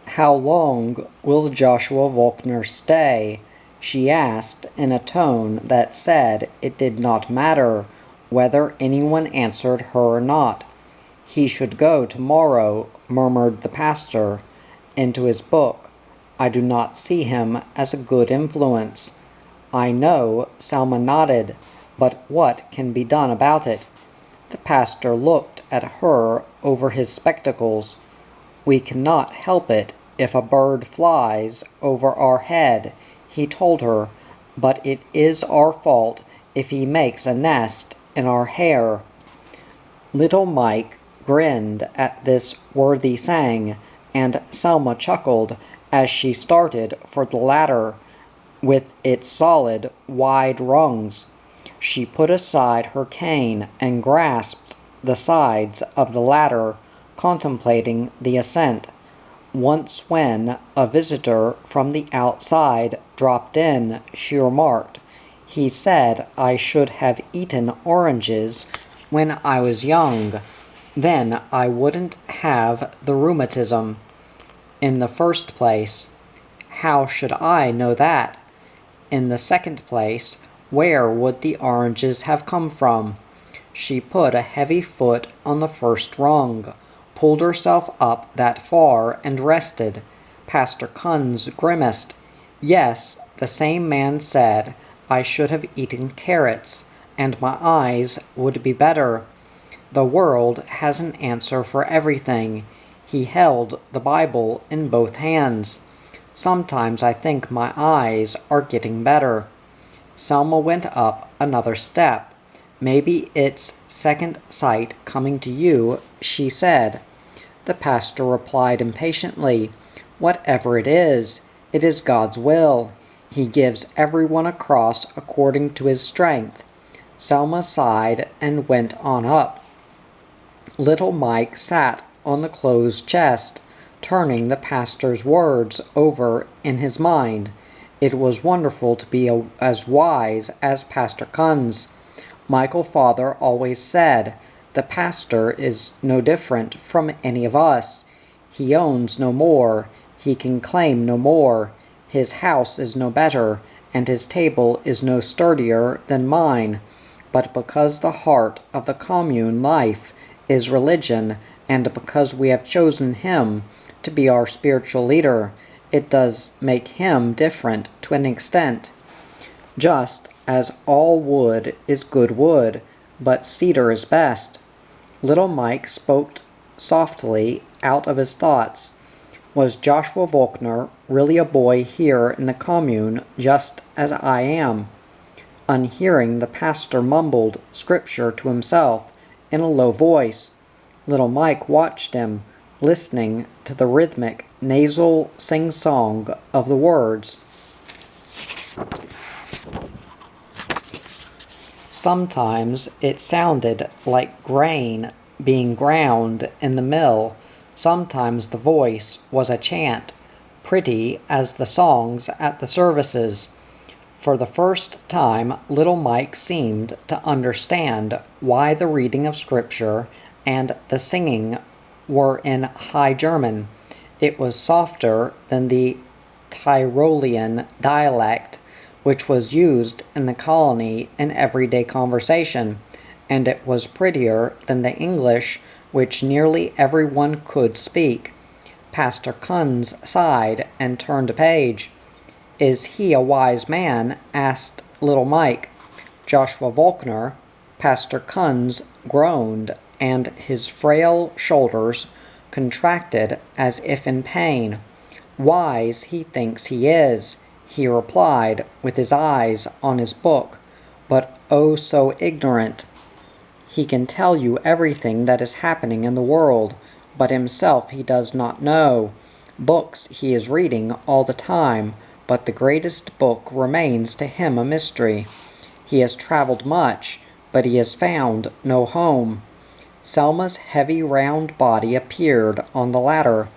"How long will Joshua Volkner stay?" she asked in a tone that said it did not matter whether anyone answered her or not. "He should go tomorrow," murmured the pastor into his book. "I do not see him as a good influence." "I know," Selma nodded, "but what can be done about it?" The pastor looked at her over his spectacles. "We cannot help it if a bird flies over our head," he told her, "but it is our fault if he makes a nest in our hair." Little Mike grinned at this worthy saying, and Selma chuckled as she started for the ladder with its solid, wide rungs. She put aside her cane and grasped the sides of the ladder, contemplating the ascent. Once when a visitor from the outside dropped in, she remarked, "He said I should have eaten oranges when I was young. Then I wouldn't have the rheumatism." "In the first place, how should I know that? In the second place, where would the oranges have come from?" She put a heavy foot on the first rung, pulled herself up that far, and rested. Pastor Kunz grimaced. "Yes, the same man said I should have eaten carrots, and my eyes would be better. The world has an answer for everything." He held the Bible in both hands. "Sometimes I think my eyes are getting better." Selma went up another step. "Maybe it's second sight coming to you," she said. The pastor replied impatiently, "Whatever it is God's will. He gives everyone a cross according to his strength." Selma sighed and went on up. Little Mike sat on the closed chest, turning the pastor's words over in his mind. It was wonderful to be as wise as Pastor Kunz. Michael Father always said, "The pastor is no different from any of us. He owns no more, he can claim no more, his house is no better, and his table is no sturdier than mine. But because the heart of the commune life is religion, and because we have chosen him to be our spiritual leader, it does make him different to an extent. Just as all wood is good wood, but cedar is best." Little Mike spoke softly out of his thoughts. "Was Joshua Volkner really a boy here in the commune just as I am?" On hearing, the pastor mumbled scripture to himself in a low voice. Little Mike watched him, listening to the rhythmic, nasal sing-song of the words. Sometimes it sounded like grain being ground in the mill. Sometimes the voice was a chant, pretty as the songs at the services. For the first time, little Mike seemed to understand why the reading of Scripture and the singing were in High German. It was softer than the Tyrolean dialect, which was used in the colony in everyday conversation, and it was prettier than the English which nearly everyone could speak. Pastor Kunz sighed and turned a page. "Is he a wise man?" asked little Mike. Joshua Volkner, Pastor Kunz, groaned, and his frail shoulders contracted as if in pain. "Wise he thinks he is," he replied, with his eyes on his book, "but oh so ignorant. He can tell you everything that is happening in the world, but himself he does not know. Books he is reading all the time, but the greatest book remains to him a mystery. He has traveled much, but he has found no home." Selma's heavy round body appeared on the ladder,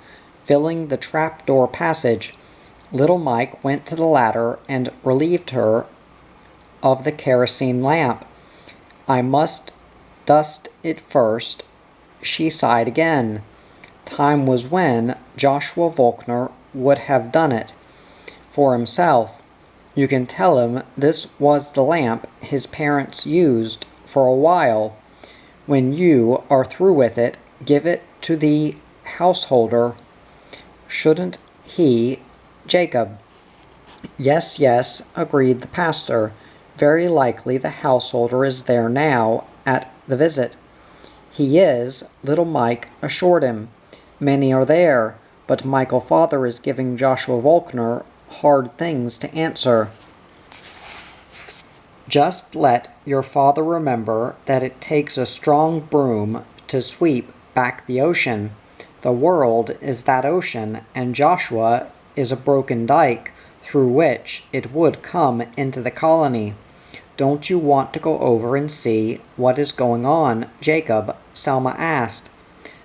filling the trapdoor passage. Little Mike went to the ladder and relieved her of the kerosene lamp. "I must dust it first," she sighed again. Time was when Joshua Volkner would have done it for himself. You can tell him this was the lamp his parents used for a while. When you are through with it, give it to the householder. Shouldn't he, Jacob? "Yes, yes," agreed the pastor. "Very likely the householder is there now at the visit." "He is," little Mike assured him. "Many are there, but Michael Father is giving Joshua Volkner hard things to answer. Just let your father remember that it takes a strong broom to sweep back the ocean. The world is that ocean, and Joshua is a broken dike through which it would come into the colony. Don't you want to go over and see what is going on, Jacob?" Selma asked.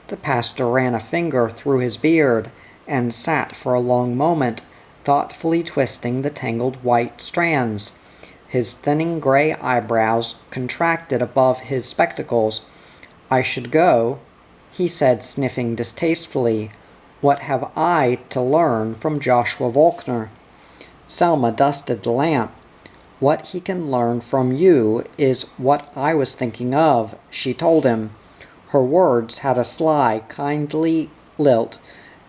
The pastor ran a finger through his beard and sat for a long moment, thoughtfully twisting the tangled white strands. His thinning gray eyebrows contracted above his spectacles. "I should go," he said, sniffing distastefully. "What have I to learn from Joshua Volkner?" Selma dusted the lamp. "What he can learn from you is what I was thinking of," she told him. Her words had a sly, kindly lilt,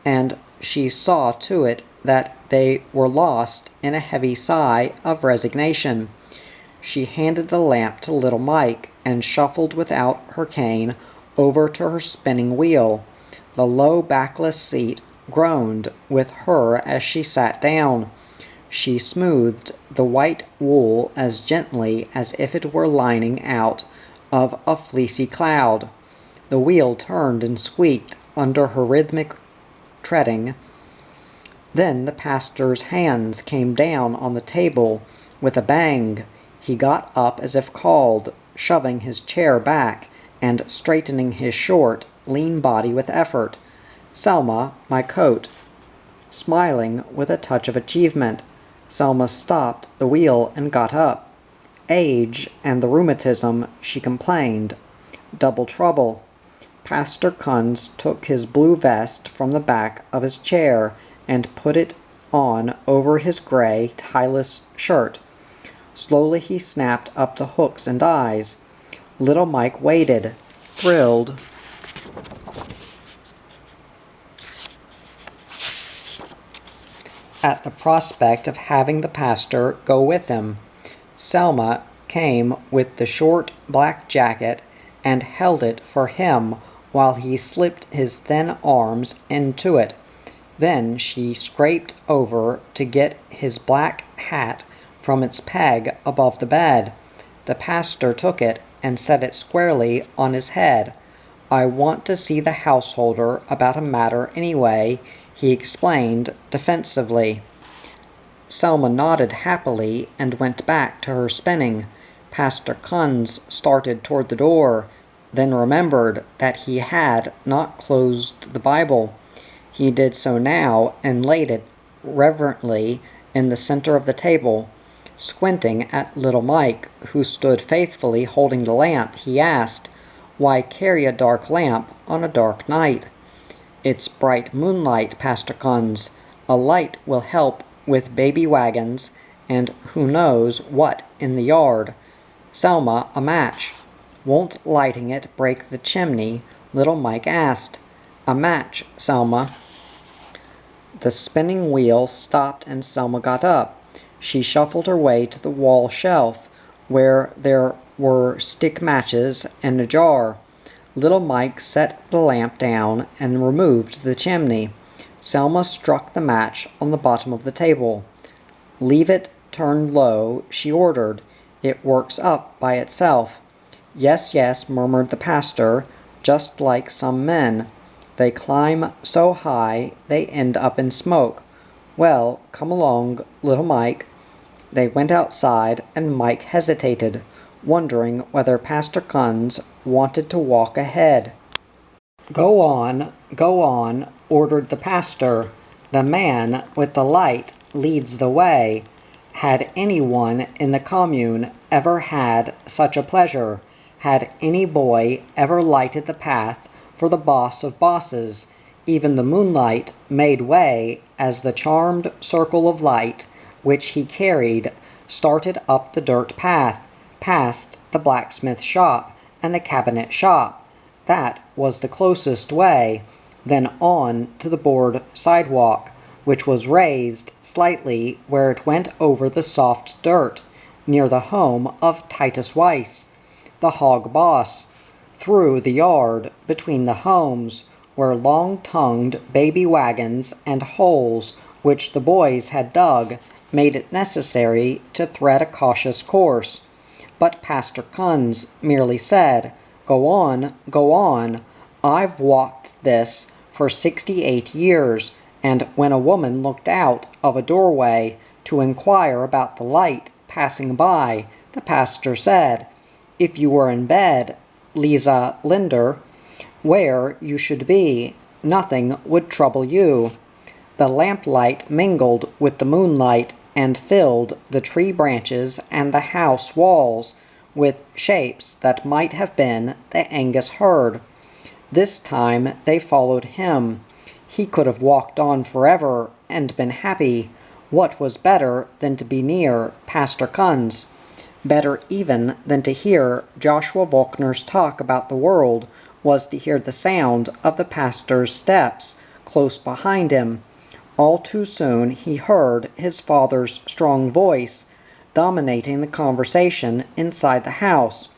and she saw to it that they were lost in a heavy sigh of resignation. She handed the lamp to little Mike and shuffled without her cane over to her spinning wheel. The low backless seat groaned with her as she sat down. She smoothed the white wool as gently as if it were lining out of a fleecy cloud. The wheel turned and squeaked under her rhythmic treading. Then the pastor's hands came down on the table with a bang. He got up as if called, shoving his chair back and straightening his short, lean body with effort. "Selma, my coat." Smiling with a touch of achievement, Selma stopped the wheel and got up. "Age and the rheumatism," she complained. "Double trouble." Pastor Kunz took his blue vest from the back of his chair and put it on over his gray, tieless shirt. Slowly he snapped up the hooks and eyes. Little Mike waited, thrilled. At the prospect of having the pastor go with him. Selma came with the short black jacket and held it for him while he slipped his thin arms into it. Then she scraped over to get his black hat from its peg above the bed. The pastor took it and set it squarely on his head. "I want to see the householder about a matter anyway," he explained defensively. Selma nodded happily and went back to her spinning. Pastor Kunz started toward the door, then remembered that he had not closed the Bible. He did so now and laid it reverently in the center of the table. Squinting at little Mike, who stood faithfully holding the lamp, he asked, "Why carry a dark lamp on a dark night?" "It's bright moonlight, Pastor Kunz. A light will help with baby wagons and who knows what in the yard." "Selma, a match." "Won't lighting it break the chimney?" little Mike asked. "A match, Selma." The spinning wheel stopped and Selma got up. She shuffled her way to the wall shelf, where there were stick matches and a jar. Little Mike set the lamp down and removed the chimney. Selma struck the match on the bottom of the table. "Leave it turned low," she ordered. "It works up by itself." "Yes, yes," murmured the pastor, "just like some men. They climb so high they end up in smoke. Well, come along, little Mike." They went outside, and Mike hesitated, wondering whether Pastor Kunz wanted to walk ahead. Go on," ordered the pastor. "The man with the light leads the way." Had anyone in the commune ever had such a pleasure? Had any boy ever lighted the path for the boss of bosses? Even the moonlight made way as the charmed circle of light which he carried started up the dirt path, past the blacksmith shop and the cabinet shop. That was the closest way, then on to the board sidewalk, which was raised slightly where it went over the soft dirt, near the home of Titus Weiss, the hog boss, through the yard between the homes, where long-tongued baby wagons and holes which the boys had dug made it necessary to tread a cautious course. But Pastor Kunz merely said, go on. I've walked this for 68 years, and when a woman looked out of a doorway to inquire about the light passing by, the pastor said, if you were in bed, Lisa Linder, where you should be, nothing would trouble you. The lamplight mingled with the moonlight and filled the tree branches and the house walls with shapes that might have been the Angus herd. This time they followed him. He could have walked on forever and been happy. What was better than to be near Pastor Kunz? Better even than to hear Joshua Volkner's talk about the world was to hear the sound of the pastor's steps close behind him. All too soon he heard his father's strong voice dominating the conversation inside the house.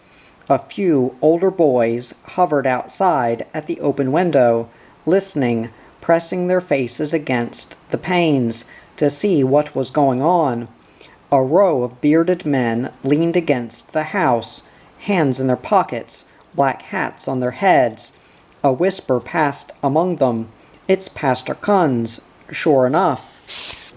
A few older boys hovered outside at the open window, listening, pressing their faces against the panes to see what was going on. A row of bearded men leaned against the house, hands in their pockets, black hats on their heads. A whisper passed among them. It's Pastor Kunz, sure enough.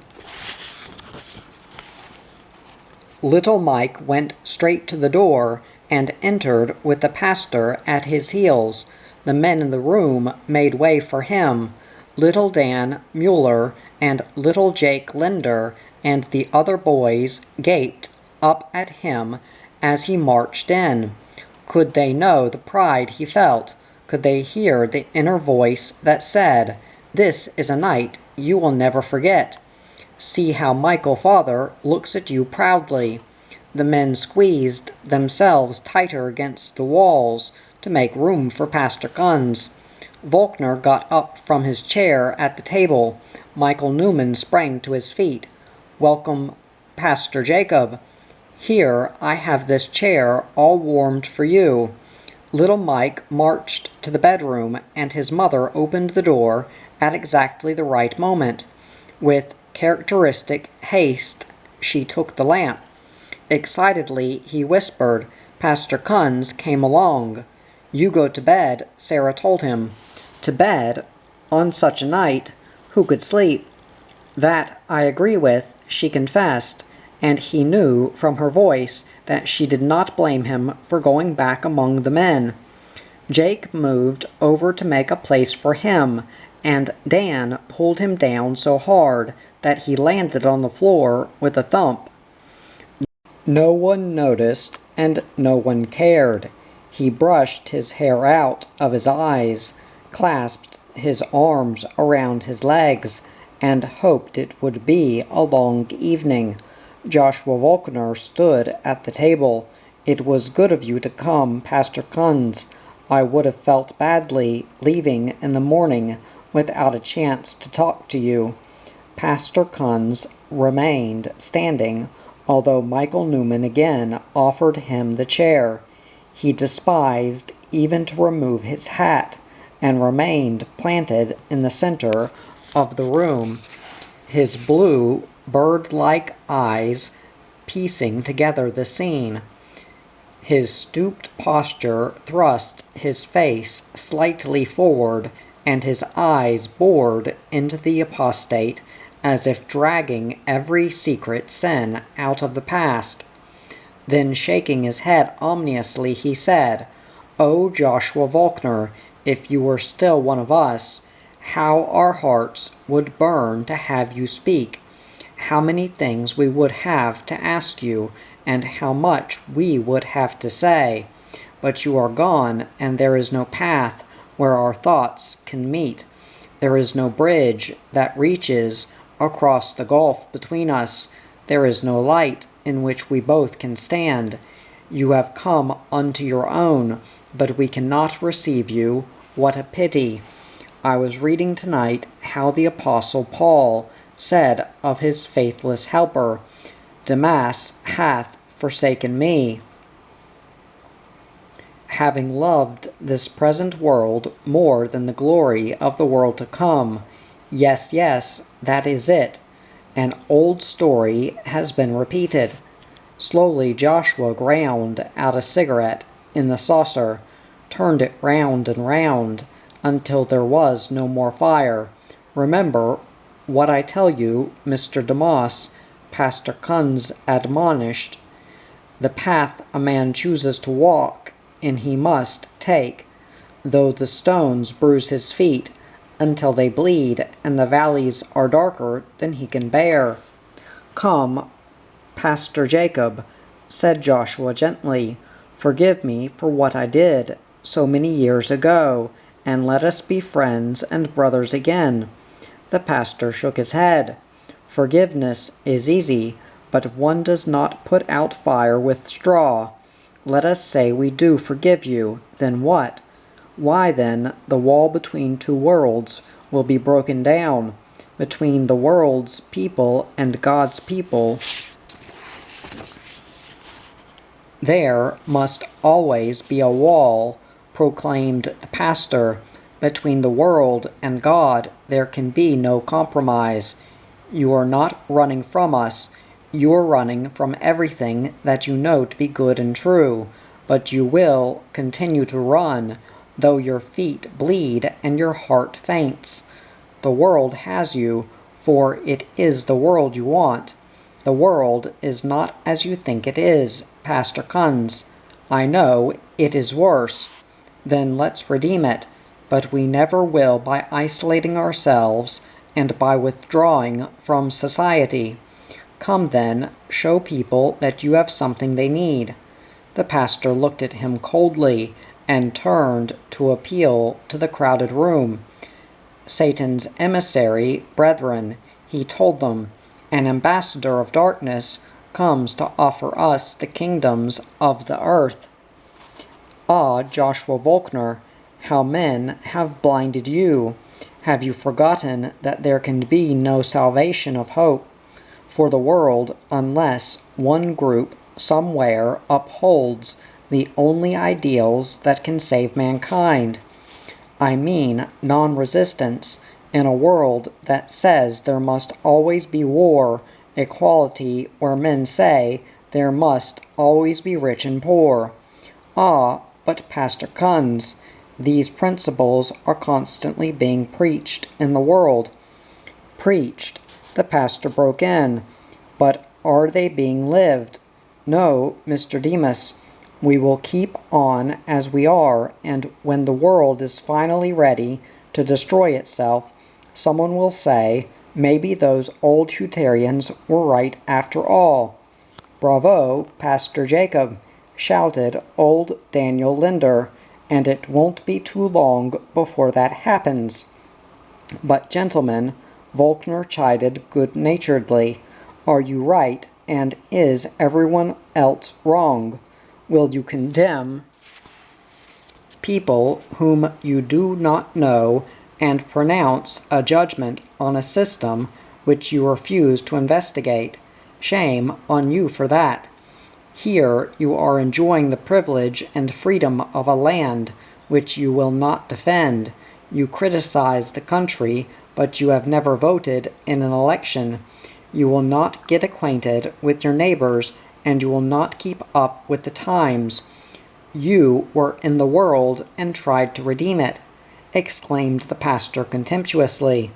Little Mike went straight to the door and entered with the pastor at his heels. The men in the room made way for him. Little Dan Mueller and little Jake Linder and the other boys gaped up at him as he marched in. Could they know the pride he felt? Could they hear the inner voice that said, "This is a night you will never forget. See how Michael Father looks at you proudly." The men squeezed themselves tighter against the walls to make room for Pastor Kunz. Volkner got up from his chair at the table. Michael Newman sprang to his feet. "Welcome, Pastor Jacob. Here I have this chair all warmed for you." Little Mike marched to the bedroom, and his mother opened the door at exactly the right moment. With characteristic haste, she took the lamp. Excitedly he whispered. Pastor Kunz came along. "You go to bed," Sarah told him. To bed? On such a night? Who could sleep? "That I agree with," she confessed, and he knew from her voice that she did not blame him for going back among the men. Jake moved over to make a place for him, and Dan pulled him down so hard that he landed on the floor with a thump. No one noticed, and no one cared. He brushed his hair out of his eyes, clasped his arms around his legs, and hoped it would be a long evening. Joshua Volkner stood at the table. "It was good of you to come, Pastor Kunz. I would have felt badly leaving in the morning without a chance to talk to you." Pastor Kunz remained standing, although Michael Newman again offered him the chair. He despised even to remove his hat, and remained planted in the center of the room, his blue, bird-like eyes piecing together the scene. His stooped posture thrust his face slightly forward, and his eyes bored into the apostate as if dragging every secret sin out of the past. Then, shaking his head ominously, he said, "O Joshua Volkner, if you were still one of us, how our hearts would burn to have you speak, how many things we would have to ask you, and how much we would have to say. But you are gone, and there is no path where our thoughts can meet. There is no bridge that reaches across the gulf between us. There is no light in which we both can stand. You have come unto your own, but we cannot receive you. What a pity!" I was reading tonight how the Apostle Paul said of his faithless helper, "Demas hath forsaken me, having loved this present world more than the glory of the world to come." Yes, that is it. An old story has been repeated. Slowly Joshua ground out a cigarette in the saucer, turned it round and round, until there was no more fire. "Remember what I tell you, Mr. Demas," Pastor Kunz admonished. "The path a man chooses to walk in he must take, though the stones bruise his feet until they bleed and the valleys are darker than he can bear." "Come, Pastor Jacob," said Joshua gently, "forgive me for what I did so many years ago, and let us be friends and brothers again." The pastor shook his head. "Forgiveness is easy, but one does not put out fire with straw. Let us say we do forgive you, then what? Why then, the wall between two worlds will be broken down, between the world's people and God's people. There must always be a wall," proclaimed the pastor. "Between the world and God there can be no compromise. You are not running from us. You are running from everything that you know to be good and true, but you will continue to run, though your feet bleed and your heart faints. The world has you, for it is the world you want. The world is not as you think it is, Pastor Kunz. I know it is worse. Then let's redeem it, but we never will by isolating ourselves and by withdrawing from society. Come then, show people that you have something they need." The pastor looked at him coldly and turned to appeal to the crowded room. "Satan's emissary, brethren," he told them, "an ambassador of darkness, comes to offer us the kingdoms of the earth." Ah, Joshua Volkner, how men have blinded you! Have you forgotten that there can be no salvation of hope for the world unless one group somewhere upholds the only ideals that can save mankind? I mean non-resistance in a world that says there must always be war equality where men say there must always be rich and poor. Ah, but Pastor Kunz, these principles are constantly being preached in the world. Preached, the pastor broke in. But are they being lived? No, Mr. Demas. We will keep on as we are, and when the world is finally ready to destroy itself, someone will say, maybe those old Hutterians were right after all. Bravo, Pastor Jacob, shouted old Daniel Linder, and it won't be too long before that happens. But gentlemen, Volkner chided good-naturedly, are you right, and is everyone else wrong? Will you condemn people whom you do not know and pronounce a judgment on a system which you refuse to investigate? Shame on you for that. Here you are enjoying the privilege and freedom of a land which you will not defend. You criticize the country, but you have never voted in an election. You will not get acquainted with your neighbors, and you will not keep up with the times. You were in the world and tried to redeem it, exclaimed the pastor contemptuously,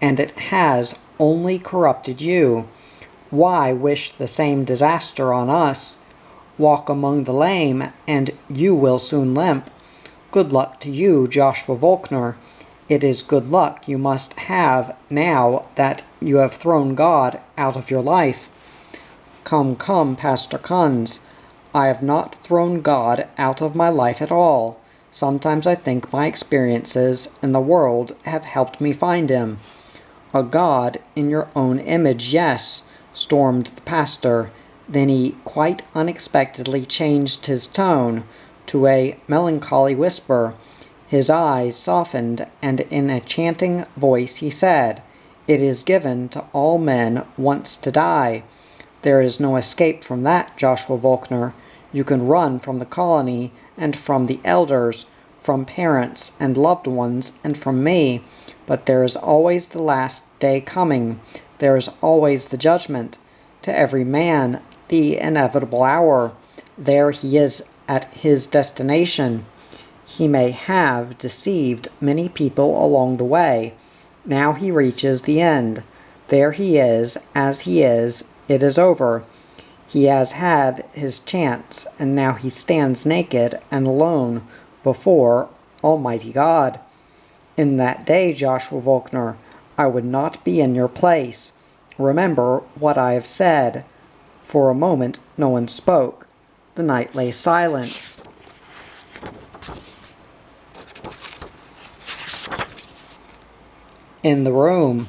and it has only corrupted you. Why wish the same disaster on us? Walk among the lame, and you will soon limp. Good luck to you, Joshua Volkner. It is good luck you must have now that you have thrown God out of your life. Come, come, Pastor Kunz. I have not thrown God out of my life at all. Sometimes I think my experiences in the world have helped me find him. A God in your own image, yes, stormed the pastor. Then he quite unexpectedly changed his tone to a melancholy whisper. His eyes softened, and in a chanting voice he said, "It is given to all men once to die. There is no escape from that, Joshua Volkner. You can run from the colony and from the elders, from parents and loved ones, and from me, but there is always the last day coming. There is always the judgment. To every man the inevitable hour. There he is at his destination. He may have deceived many people along the way. Now he reaches the end. There he is, as he is. It is over. He has had his chance, and now he stands naked and alone before Almighty God. In that day, Joshua Volkner, I would not be in your place. Remember what I have said." For a moment no one spoke. The night lay silent. In the room,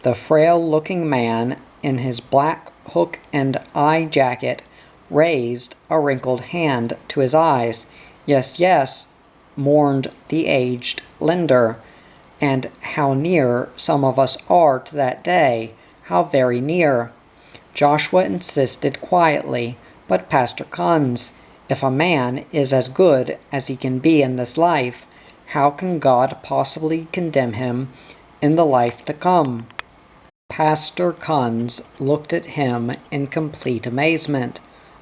the frail-looking man in his black hook-and-eye jacket raised a wrinkled hand to his eyes. "Yes, yes," mourned the aged Linder. "And how near some of us are to that day, how very near." Joshua insisted quietly, "But Pastor Kunz, if a man is as good as he can be in this life, how can God possibly condemn him in the life to come?" Pastor Kunz looked at him in complete amazement.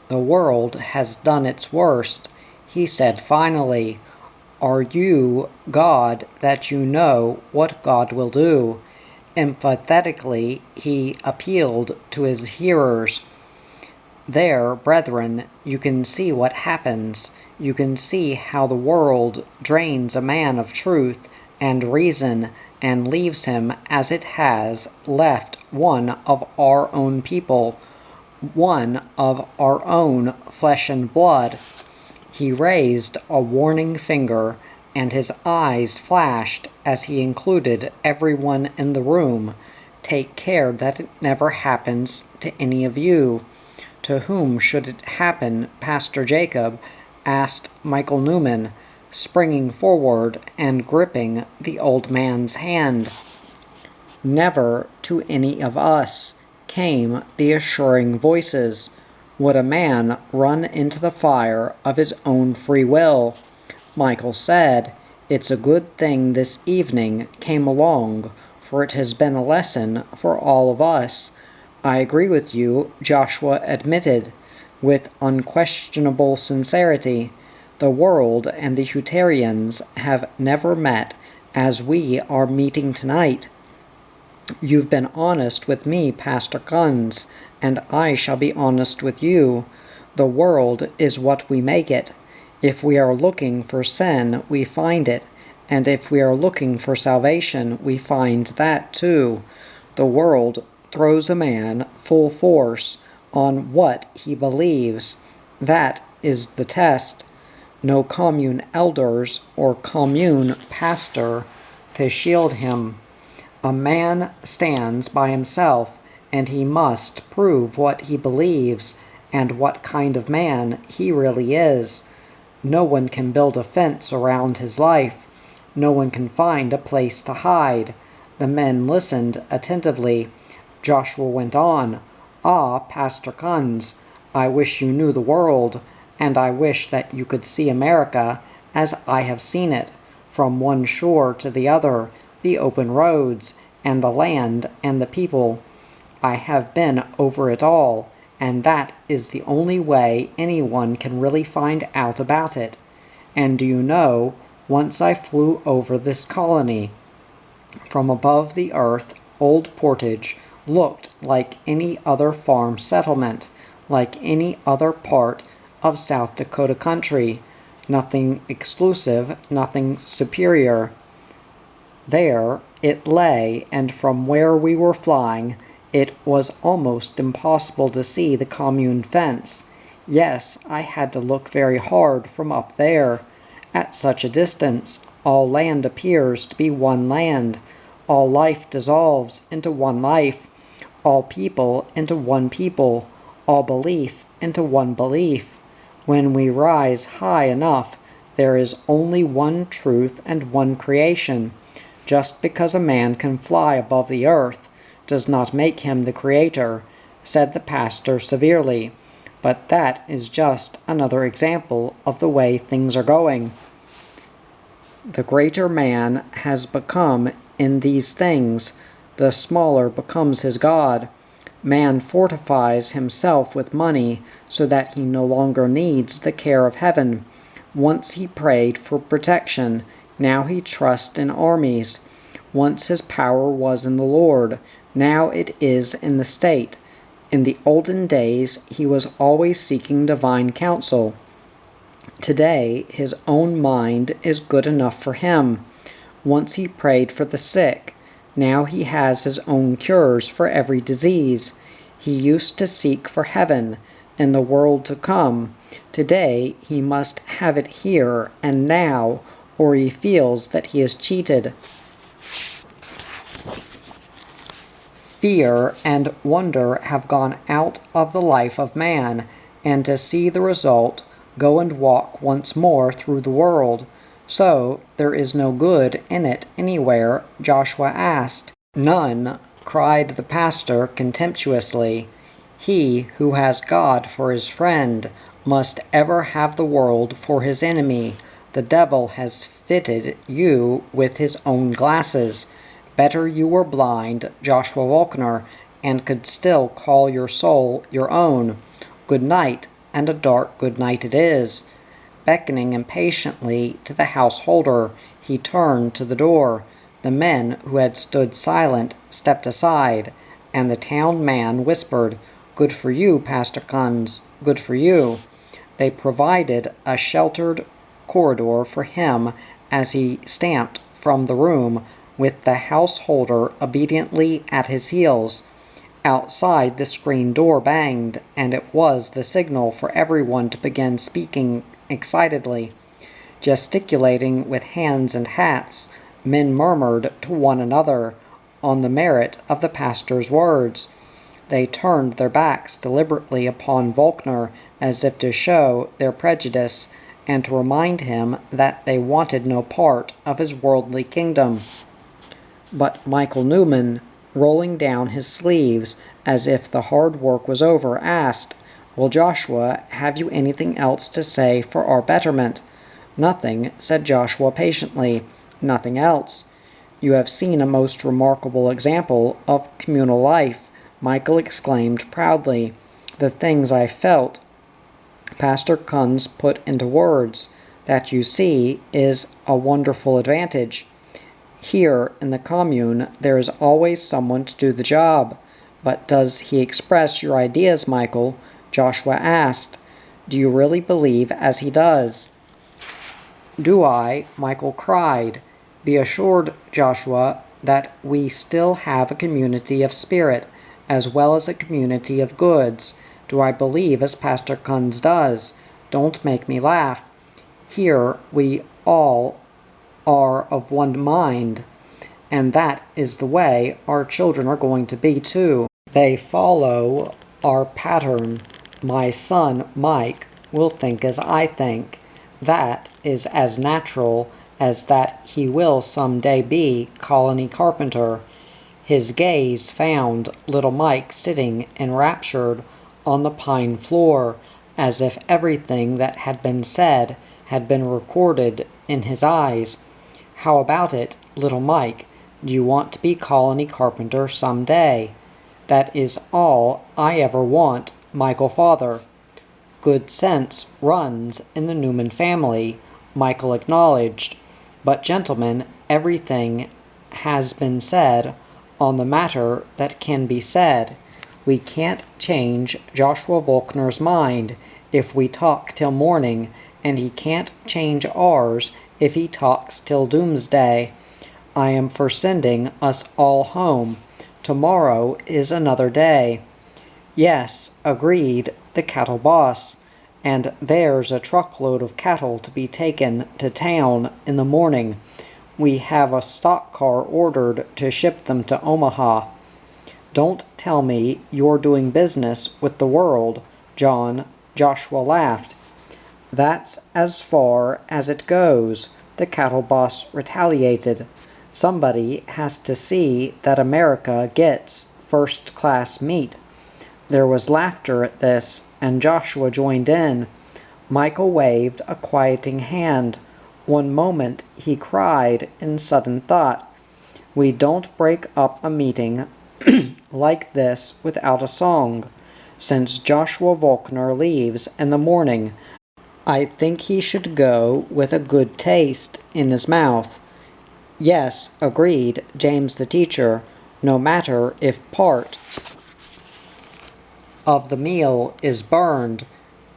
"The world has done its worst," he said finally. "Are you God that you know what God will do?" Emphatically he appealed to his hearers. "There, brethren, you can see what happens. You can see how the world drains a man of truth and reason and leaves him as it has left one of our own people, one of our own flesh and blood." He raised a warning finger, and his eyes flashed as he included everyone in the room. "Take care that it never happens to any of you." "To whom should it happen, Pastor Jacob?" asked Michael Newman, springing forward and gripping the old man's hand. "Never to any of us," came the assuring voices. "Would a man run into the fire of his own free will?" Michael said, "It's a good thing this evening came along, for it has been a lesson for all of us. I agree with you, Joshua admitted, with unquestionable sincerity. The world and the Hutterians have never met as we are meeting tonight. You've been honest with me, Pastor Guns, and I shall be honest with you. The world is what we make it. If we are looking for sin, we find it, and if we are looking for salvation, we find that too. The world throws a man full force on what he believes. That is the test. No commune elders or commune pastor to shield him. A man stands by himself, and he must prove what he believes and what kind of man he really is. No one can build a fence around his life. No one can find a place to hide. The men listened attentively. Joshua went on, "Ah, Pastor Guns, I wish you knew the world, and I wish that you could see America as I have seen it, from one shore to the other, the open roads, and the land and the people. I have been over it all, and that is the only way anyone can really find out about it. And do you know, once I flew over this colony. From above the earth, Old Portage looked like any other farm settlement, like any other part of South Dakota country. Nothing exclusive, nothing superior. There it lay, and from where we were flying, it was almost impossible to see the commune fence. Yes, I had to look very hard from up there. At such a distance, all land appears to be one land. All life dissolves into one life. All people into one people. All belief into one belief. When we rise high enough, there is only one truth and one creation. Just because a man can fly above the earth does not make him the creator," said the pastor severely. "But that is just another example of the way things are going. The greater man has become in these things, the smaller becomes his God. Man fortifies himself with money so that he no longer needs the care of heaven. Once he prayed for protection, now he trusts in armies. Once his power was in the Lord, now it is in the state. In the olden days he was always seeking divine counsel. Today his own mind is good enough for him. Once he prayed for the sick, now he has his own cures for every disease. He used to seek for heaven in the world to come. Today he must have it here and now, or he feels that he is cheated. Fear and wonder have gone out of the life of man, and to see the result, go and walk once more through the world. So there is no good in it anywhere?" Joshua asked. "None," cried the pastor contemptuously. "He who has God for his friend must ever have the world for his enemy. The devil has fitted you with his own glasses. Better you were blind, Joshua Volkner, and could still call your soul your own. Good night, and a dark good night it is." Beckoning impatiently to the householder, he turned to the door. The men who had stood silent stepped aside, and the town man whispered, "Good for you, Pastor Guns, good for you." They provided a sheltered corridor for him as he stamped from the room, with the householder obediently at his heels. Outside the screen door banged, and it was the signal for everyone to begin speaking excitedly. Gesticulating with hands and hats, men murmured to one another on the merit of the pastor's words. They turned their backs deliberately upon Volkner as if to show their prejudice, and to remind him that they wanted no part of his worldly kingdom. But Michael Newman, rolling down his sleeves as if the hard work was over, asked, "Well, Joshua, have you anything else to say for our betterment?" "Nothing," said Joshua patiently, "nothing else. You have seen a most remarkable example of communal life, Michael exclaimed proudly. "The things I felt," Pastor Kunz put into words. "That, you see, is a wonderful advantage. Here in the commune there is always someone to do the job." "But does he express your ideas, Michael?" Joshua asked. "Do you really believe as he does?" "Do I?" Michael cried. "Be assured, Joshua, that we still have a community of spirit, as well as a community of goods. Do I believe as Pastor Kunz does? Don't make me laugh. Here we all are of one mind, and that is the way our children are going to be too. They follow our pattern. My son, Mike, will think as I think. That is as natural as that he will some day be colony carpenter." His gaze found little Mike sitting enraptured on the pine floor, as if everything that had been said had been recorded in his eyes. "How about it, little Mike? Do you want to be colony carpenter some day?" "That is all I ever want, Michael father." "Good sense runs in the Newman family," Michael acknowledged. "But, gentlemen, everything has been said on the matter that can be said. We can't change Joshua Volkner's mind if we talk till morning, and he can't change ours if he talks till doomsday. I am for sending us all home. Tomorrow is another day." "Yes," agreed the cattle boss, "and there's a truckload of cattle to be taken to town in the morning. We have a stock car ordered to ship them to Omaha." "Don't tell me you're doing business with the world, John," Joshua laughed. "That's as far as it goes," the cattle boss retaliated. "Somebody has to see that America gets first-class meat." There was laughter at this, and Joshua joined in. Michael waved a quieting hand. "One moment," he cried in sudden thought. "We don't break up a meeting like this without a song. Since Joshua Volkner leaves in the morning, I think he should go with a good taste in his mouth." "Yes," agreed James the teacher, "no matter if part of the meal is burned.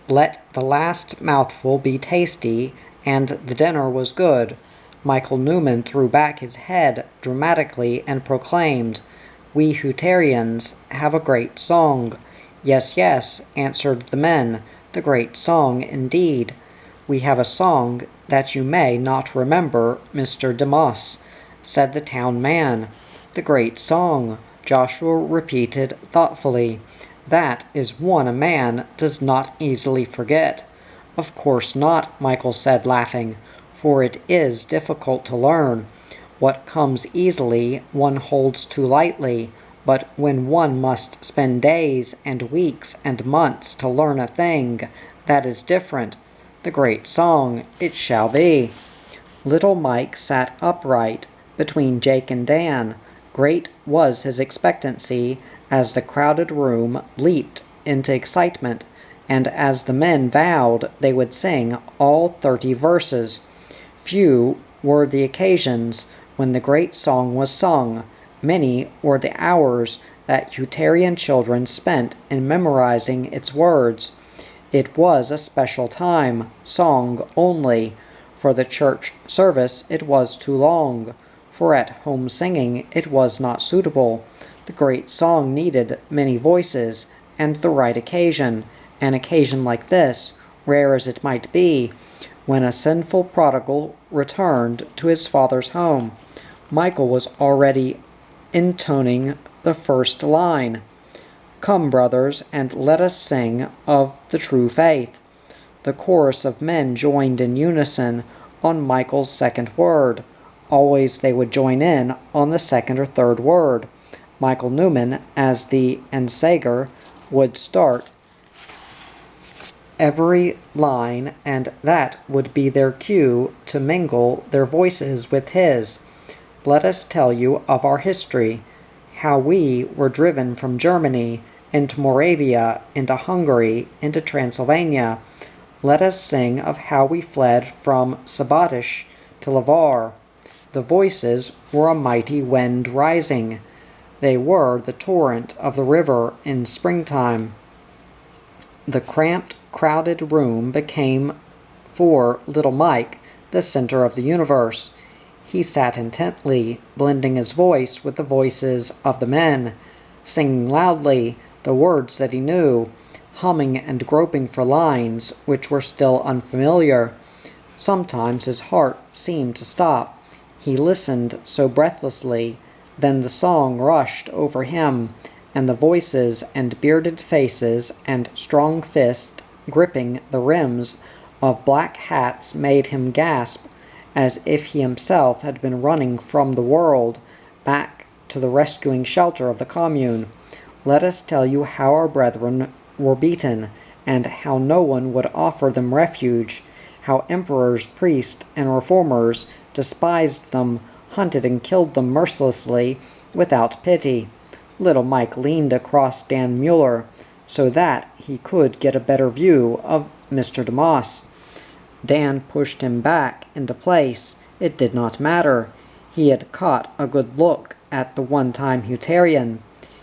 Let the last mouthful be tasty, and the dinner was good." Michael Newman threw back his head dramatically and proclaimed, "We Hutterians have a great song." "Yes, yes," answered the men, "the great song indeed." "We have a song that you may not remember, Mr. DeMoss," said the town man. "The great song," Joshua repeated thoughtfully. "That is one a man does not easily forget." "Of course not," Michael said, laughing, "for it is difficult to learn. What comes easily one holds too lightly, but when one must spend days and weeks and months to learn a thing, that is different. The great song it shall be." Little Mike sat upright between Jake and Dan. Great was his expectancy as the crowded room leaped into excitement, and as the men vowed they would sing all 30 verses. Few were the occasions when the great song was sung. Many were the hours that Hutterian children spent in memorizing its words. It was a special time, song only. For the church service it was too long. For at home singing it was not suitable. The great song needed many voices, and the right occasion. An occasion like this, rare as it might be, when a sinful prodigal returned to his father's home. Michael was already intoning the first line. "Come, brothers, and let us sing of the true faith." The chorus of men joined in unison on Michael's second word. Always they would join in on the second or third word. Michael Newman, as the ensager, would start every line, and that would be their cue to mingle their voices with his. "Let us tell you of our history." how we were driven from Germany into Moravia, into Hungary, into Transylvania. Let us sing of how we fled from Sabatish to Lavar. The voices were a mighty wind rising. They were the torrent of the river in springtime. The cramped, crowded room became, for little Mike, the center of the universe. He sat intently, blending his voice with the voices of the men, singing loudly the words that he knew, humming and groping for lines which were still unfamiliar. Sometimes his heart seemed to stop. He listened so breathlessly. Then the song rushed over him, and the voices and bearded faces and strong fists gripping the rims of black hats made him gasp, as if he himself had been running from the world back to the rescuing shelter of the commune. Let us tell you how our brethren were beaten, and how no one would offer them refuge, how emperors, priests, and reformers despised them, hunted and killed them mercilessly, without pity. Little Mike leaned across Dan Mueller, so that he could get a better view of Mr. DeMoss. Dan pushed him back into place. It did not matter. He had caught a good look at the one-time Hutterian.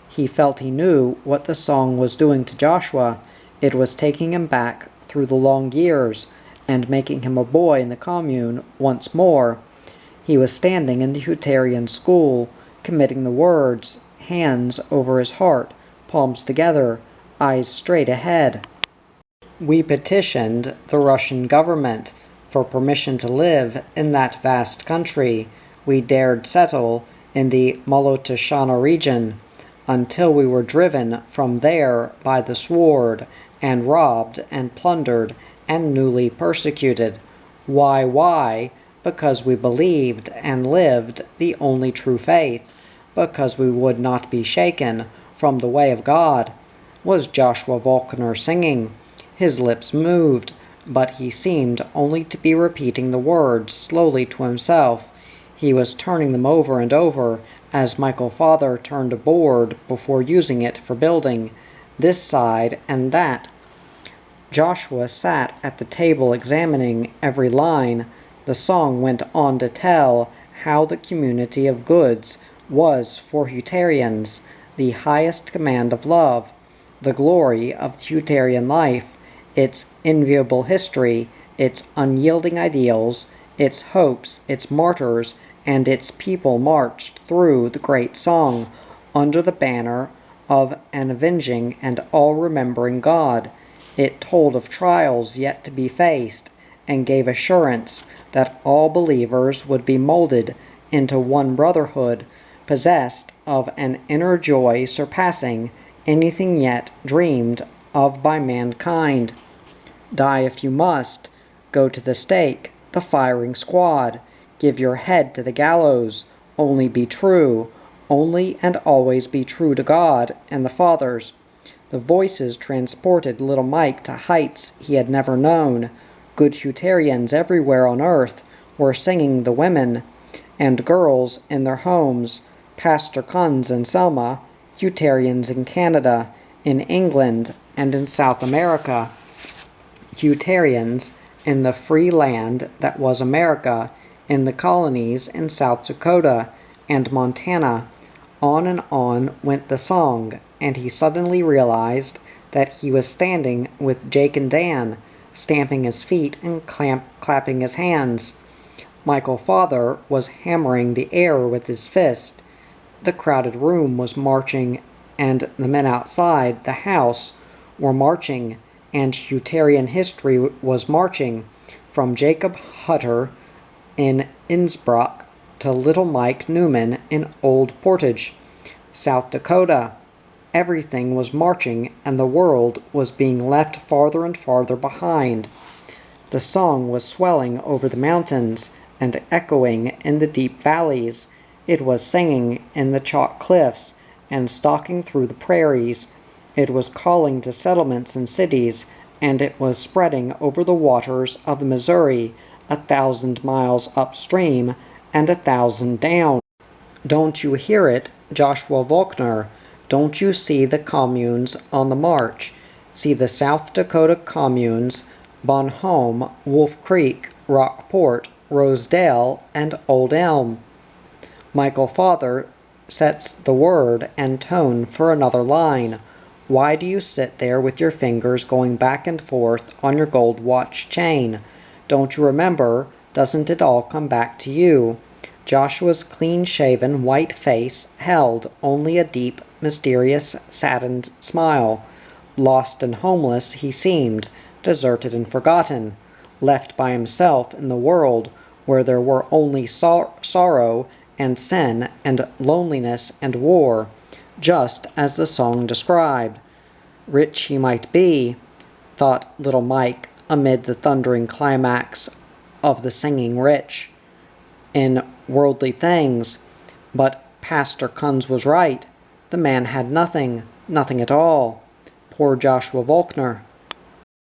He felt he knew what the song was doing to Joshua. It was taking him back through the long years, and making him a boy in the commune once more. He was standing in the Hutterian school, committing the words, hands over his heart, palms together, eyes straight ahead. We petitioned the Russian government for permission to live in that vast country. We dared settle in the Molotashana region, until we were driven from there by the sword, and robbed and plundered and newly persecuted. Why? Because we believed and lived the only true faith, because we would not be shaken from the way of God. Was Joshua Volkner singing? His lips moved, but he seemed only to be repeating the words slowly to himself. He was turning them over and over, as Michael Father turned a board before using it for building, this side and that. Joshua sat at the table examining every line. The song went on to tell how the community of goods was for Hutterians the highest command of love, the glory of the Hutterian life, its enviable history, its unyielding ideals, its hopes, its martyrs, and its people marched through the great song under the banner of an avenging and all-remembering God. It told of trials yet to be faced, and gave assurance that all believers would be molded into one brotherhood, possessed of an inner joy surpassing anything yet dreamed of by mankind. Die if you must, go to the stake, the firing squad, give your head to the gallows, only be true, only and always be true to God and the Fathers. The voices transported little Mike to heights he had never known. Good Hutterians everywhere on earth were singing the women and girls in their homes, Pastor Kunz in Selma, Hutterians in Canada, in England, and in South America, Hutterians in the free land that was America, in the colonies in South Dakota and Montana. On and on went the song, and he suddenly realized that he was standing with Jake and Dan, stamping his feet and clapping his hands. Michael Father was hammering the air with his fist. The crowded room was marching, and the men outside the house were marching, and Hutterian history was marching, from Jacob Hutter in Innsbruck to little Mike Newman in Old Portage, South Dakota. Everything was marching, and the world was being left farther and farther behind. The song was swelling over the mountains and echoing in the deep valleys. It was singing in the chalk cliffs and stalking through the prairies. It was calling to settlements and cities, and it was spreading over the waters of the Missouri, 1,000 miles upstream and 1,000 down. Don't you hear it, Joshua Volkner? Don't you see the communes on the march? See the South Dakota communes, Bon Homme, Wolf Creek, Rockport, Rosedale, and Old Elm. Michael Father sets the word and tone for another line. Why do you sit there with your fingers going back and forth on your gold watch chain? Don't you remember? Doesn't it all come back to you? Joshua's clean-shaven white face held only a deep, mysterious, saddened smile. Lost and homeless he seemed, deserted and forgotten, left by himself in the world where there were only sorrow and sin and loneliness and war, just as the song described. Rich he might be, thought little Mike amid the thundering climax of the singing rich in worldly things, but Pastor Kunz was right. The man had nothing, nothing at all. Poor Joshua Volkner.